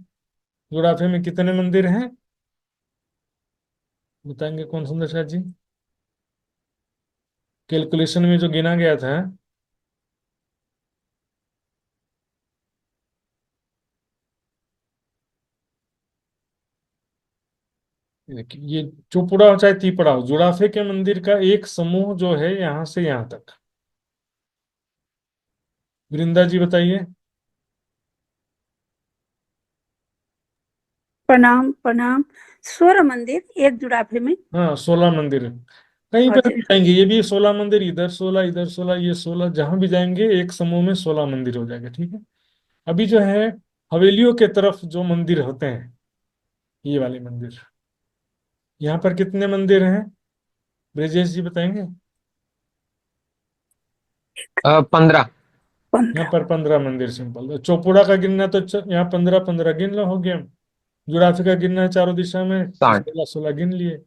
जुड़ाफे में कितने मंदिर हैं, बताएंगे कौन सुंदर शाह जी। कैलकुलेशन में जो गिना गया था, देखिए ये चौपुड़ा हो चाहे तीपड़ा हो, जुड़ाफे के मंदिर का एक समूह जो है यहां से यहां तक। वृंदा जी बताइए। प्रणाम प्रणाम। 16 मंदिर एक जुड़ाफे में। हाँ 16 मंदिर है। कहीं पर अच्छा। भी जाएंगे ये भी 16 मंदिर, इधर 16 इधर 16, ये 16, जहां भी जाएंगे एक समूह में 16 मंदिर हो जाएगा, ठीक है। अभी जो है हवेलियों के तरफ जो मंदिर होते हैं, ये वाले मंदिर, यहाँ पर कितने मंदिर हैं, ब्रजेश जी बताएंगे। 15। यहाँ पर 15 मंदिर सिंपल। तो चौपुड़ा का गिनना तो यहाँ 15 15 गिन लो, हो गया। जुड़ाफे का गिनना है चारों दिशा में, 60। 16 16 गिन लिए,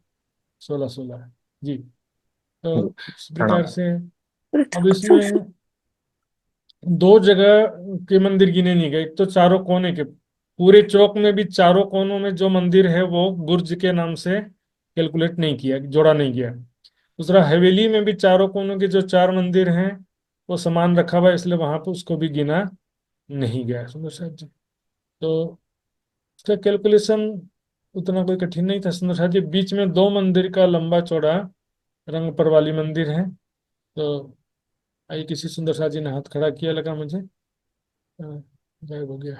16 16 जी। तो हम्म, इस प्रणाम। प्रकार से अब इसमें दो जगह के मंदिर गिने नहीं गए। एक तो चारों कोने के, पूरे चौक में भी चारों कोनों में जो मंदिर है वो बुर्ज के नाम से कैलकुलेट नहीं किया, जोड़ा नहीं गया। दूसरा, हवेली में भी चारों कोनों के जो 4 मंदिर हैं वो समान रखा हुआ है, इसलिए वहां पर उसको भी गिना नहीं गया सुंदर साहब जी। तो इसका कैलकुलेशन उतना कोई कठिन नहीं था सुंदर साहब जी। बीच में 2 मंदिर का लंबा चौड़ा रंग पर वाली मंदिर है। तो आई किसी सुंदर साहब जी ने हाथ खड़ा किया, लगा मुझे गायब हो गया।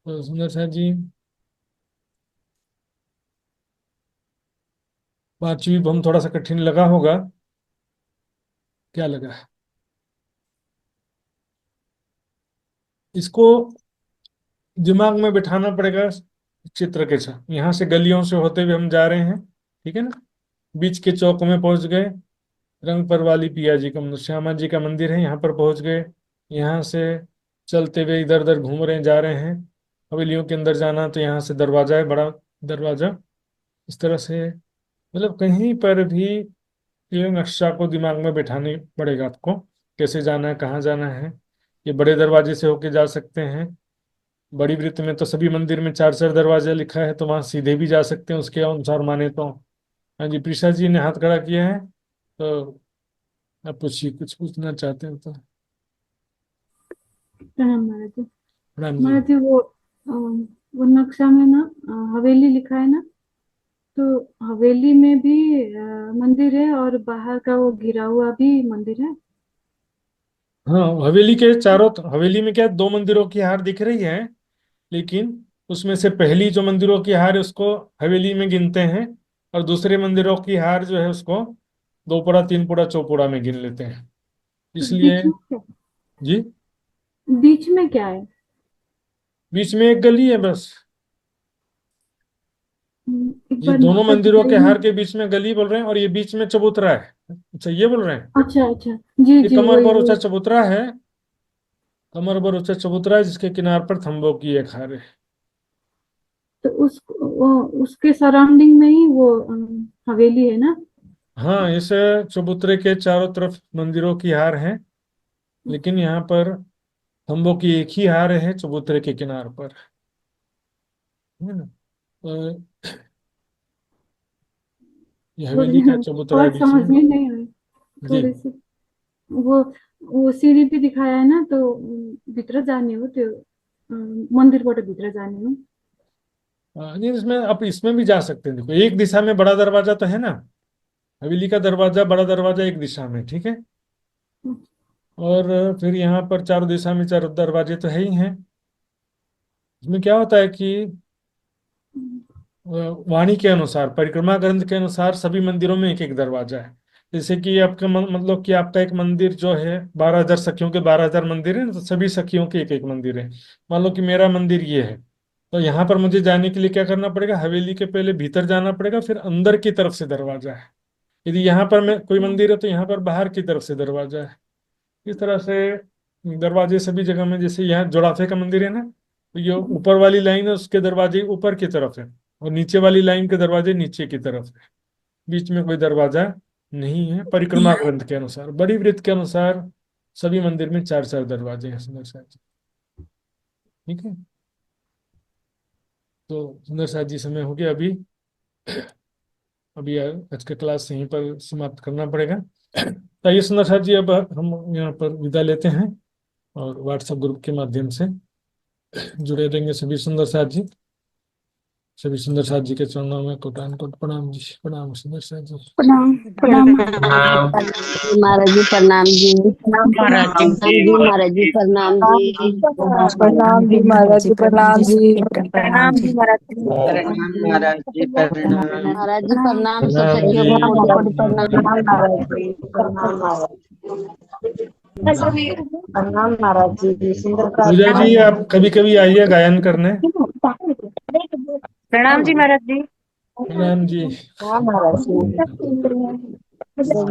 तो सुंदर साहब जी, 5वीं हम थोड़ा सा कठिन लगा होगा, क्या लगा? इसको दिमाग में बिठाना पड़ेगा चित्र के साथ। यहाँ से गलियों से होते हुए हम जा रहे हैं, ठीक है ना। बीच के चौक में पहुंच गए, रंग पर वाली पिया जी का श्यामा जी का मंदिर है, यहाँ पर पहुंच गए। यहाँ से चलते हुए इधर उधर घूम रहे जा रहे हैं। हवेलियों के अंदर जाना तो यहाँ से दरवाजा है, बड़ा दरवाजा। इस तरह से मतलब कहीं पर भी ये नक्शा को दिमाग में बैठाने पड़ेगा आपको, कैसे जाना है, कहाँ जाना है। ये बड़े दरवाजे से होके जा सकते हैं। बड़ी वृत्त में तो सभी मंदिर में 4 4 दरवाजा लिखा है, तो वहां सीधे भी जा सकते हैं उसके अनुसार माने तो। हाँ जी, प्रीशा जी ने हाथ खड़ा किया है, तो आप पूछिए, कुछ पूछना चाहते हैं तो। प्रणाम महाराज जी। राम जी। महाराज जी वो नक्शा में ना हवेली लिखा है ना, तो हवेली में भी मंदिर है और बाहर का वो घिरा हुआ भी मंदिर है। हाँ, हवेली के चारों हवेली में क्या 2 मंदिरों की हार दिख रही है, लेकिन उसमें से पहली जो मंदिरों की हार है उसको हवेली में गिनते हैं, और दूसरे मंदिरों की हार जो है उसको 2 पुड़ा 3 पुड़ा चौपुड़ा में गिन लेते हैं, तो इसलिए। बीच में क्या, जी, बीच में क्या है? बीच में एक गली है बस। एक ये बार दोनों नक्शा मंदिरों के दिखाइए। हार के बीच में गली बोल रहे हैं, और ये बीच में चबूतरा है। अच्छा, ये बोल रहे हैं। अच्छा अच्छा, जी ये जी, कमर वही पर ऊंचा वही। चबूतरा है, कमर पर ऊंचा चबूतरा है, जिसके किनार पर थंबों की एक हार है। तो उसके सराउंडिंग में ही वो हवेली है ना? हाँ, इस चबूतरे के चारों तरफ मंदिरों की हार है, लेकिन यहाँ पर थंबों की एक ही हार है चबूतरे के किनार पर, है ना। तो ये हवेली का थोड़ी चबूतरा है और बीच समझ में। में नहीं आई जी। थोड़ी सी। वो वो सीढ़ी भी दिखाया है ना, तो भित्र जाने हो त्यो मन्दिरबाट भित्र जाने हो। नहीं, इसमें आप इसमें भी जा सकते हैं। देखो, एक दिशा में बड़ा दरवाजा तो है ना, हवेली का दरवाजा, बड़ा दरवाजा एक दिशा में, ठीक है। और फिर यहाँ पर चारों दिशा में 4 दरवाजे तो है ही हैं। इसमें क्या होता है कि वाणी के अनुसार, परिक्रमा ग्रंथ के अनुसार सभी मंदिरों में एक एक दरवाजा है। जैसे कि आपका मतलब कि आपका एक मंदिर जो है, 12,000 सखियों के 12,000 मंदिर है, तो सभी सखियों के एक एक मंदिर है। मान लो कि मेरा मंदिर ये है, तो यहाँ पर मुझे जाने के लिए क्या करना पड़ेगा, हवेली के पहले भीतर जाना पड़ेगा, फिर अंदर की तरफ से दरवाजा है। यदि यहाँ पर मैं कोई मंदिर है तो यहाँ पर बाहर की तरफ से दरवाजा है। इस तरह से दरवाजे सभी जगह में, जैसे यहाँ जोड़ाफे का मंदिर है ना, तो ये ऊपर वाली लाइन है, उसके दरवाजे ऊपर की तरफ है, और नीचे वाली लाइन के दरवाजे नीचे की तरफ है। बीच में कोई दरवाजा नहीं है। परिक्रमा ग्रंथ के अनुसार, बड़ी वृत्त के अनुसार सभी मंदिर में 4 4 दरवाजे हैं सुंदर साथ जी, ठीक है। तो सुंदर साथ जी, समय हो गया अभी। अभी आज का क्लास यहीं पर समाप्त करना पड़ेगा। तो आइए सुंदर साथ जी, अब हम यहाँ पर विदा लेते हैं, और व्हाट्सएप ग्रुप के माध्यम से जुड़े रहेंगे सभी सुंदर साथ जी। सभी सुंदर साथ जी के चरणों में कोटान कोट प्रणाम जी। प्रणाम सुंदर साथ जी। प्रणाम प्रणाम। प्रणाम। महाराज जी प्रणाम जी। महाराज जी महाराज जी प्रणाम जी। प्रणाम जी महाराज जी, प्रणाम जी। प्रणाम जी महाराज जी। प्रणाम महाराज जी, प्रणाम। महाराज जी प्रणाम, सब प्रणाम सखियों को जी। कोटि कोटि प्रणाम। प्रणाम महाराज जी, सुंदर पूजा जी, आप कभी कभी आइए गायन करने। प्रणाम जी महाराज जी। प्रणाम जी। हाँ महाराज जी। मतलब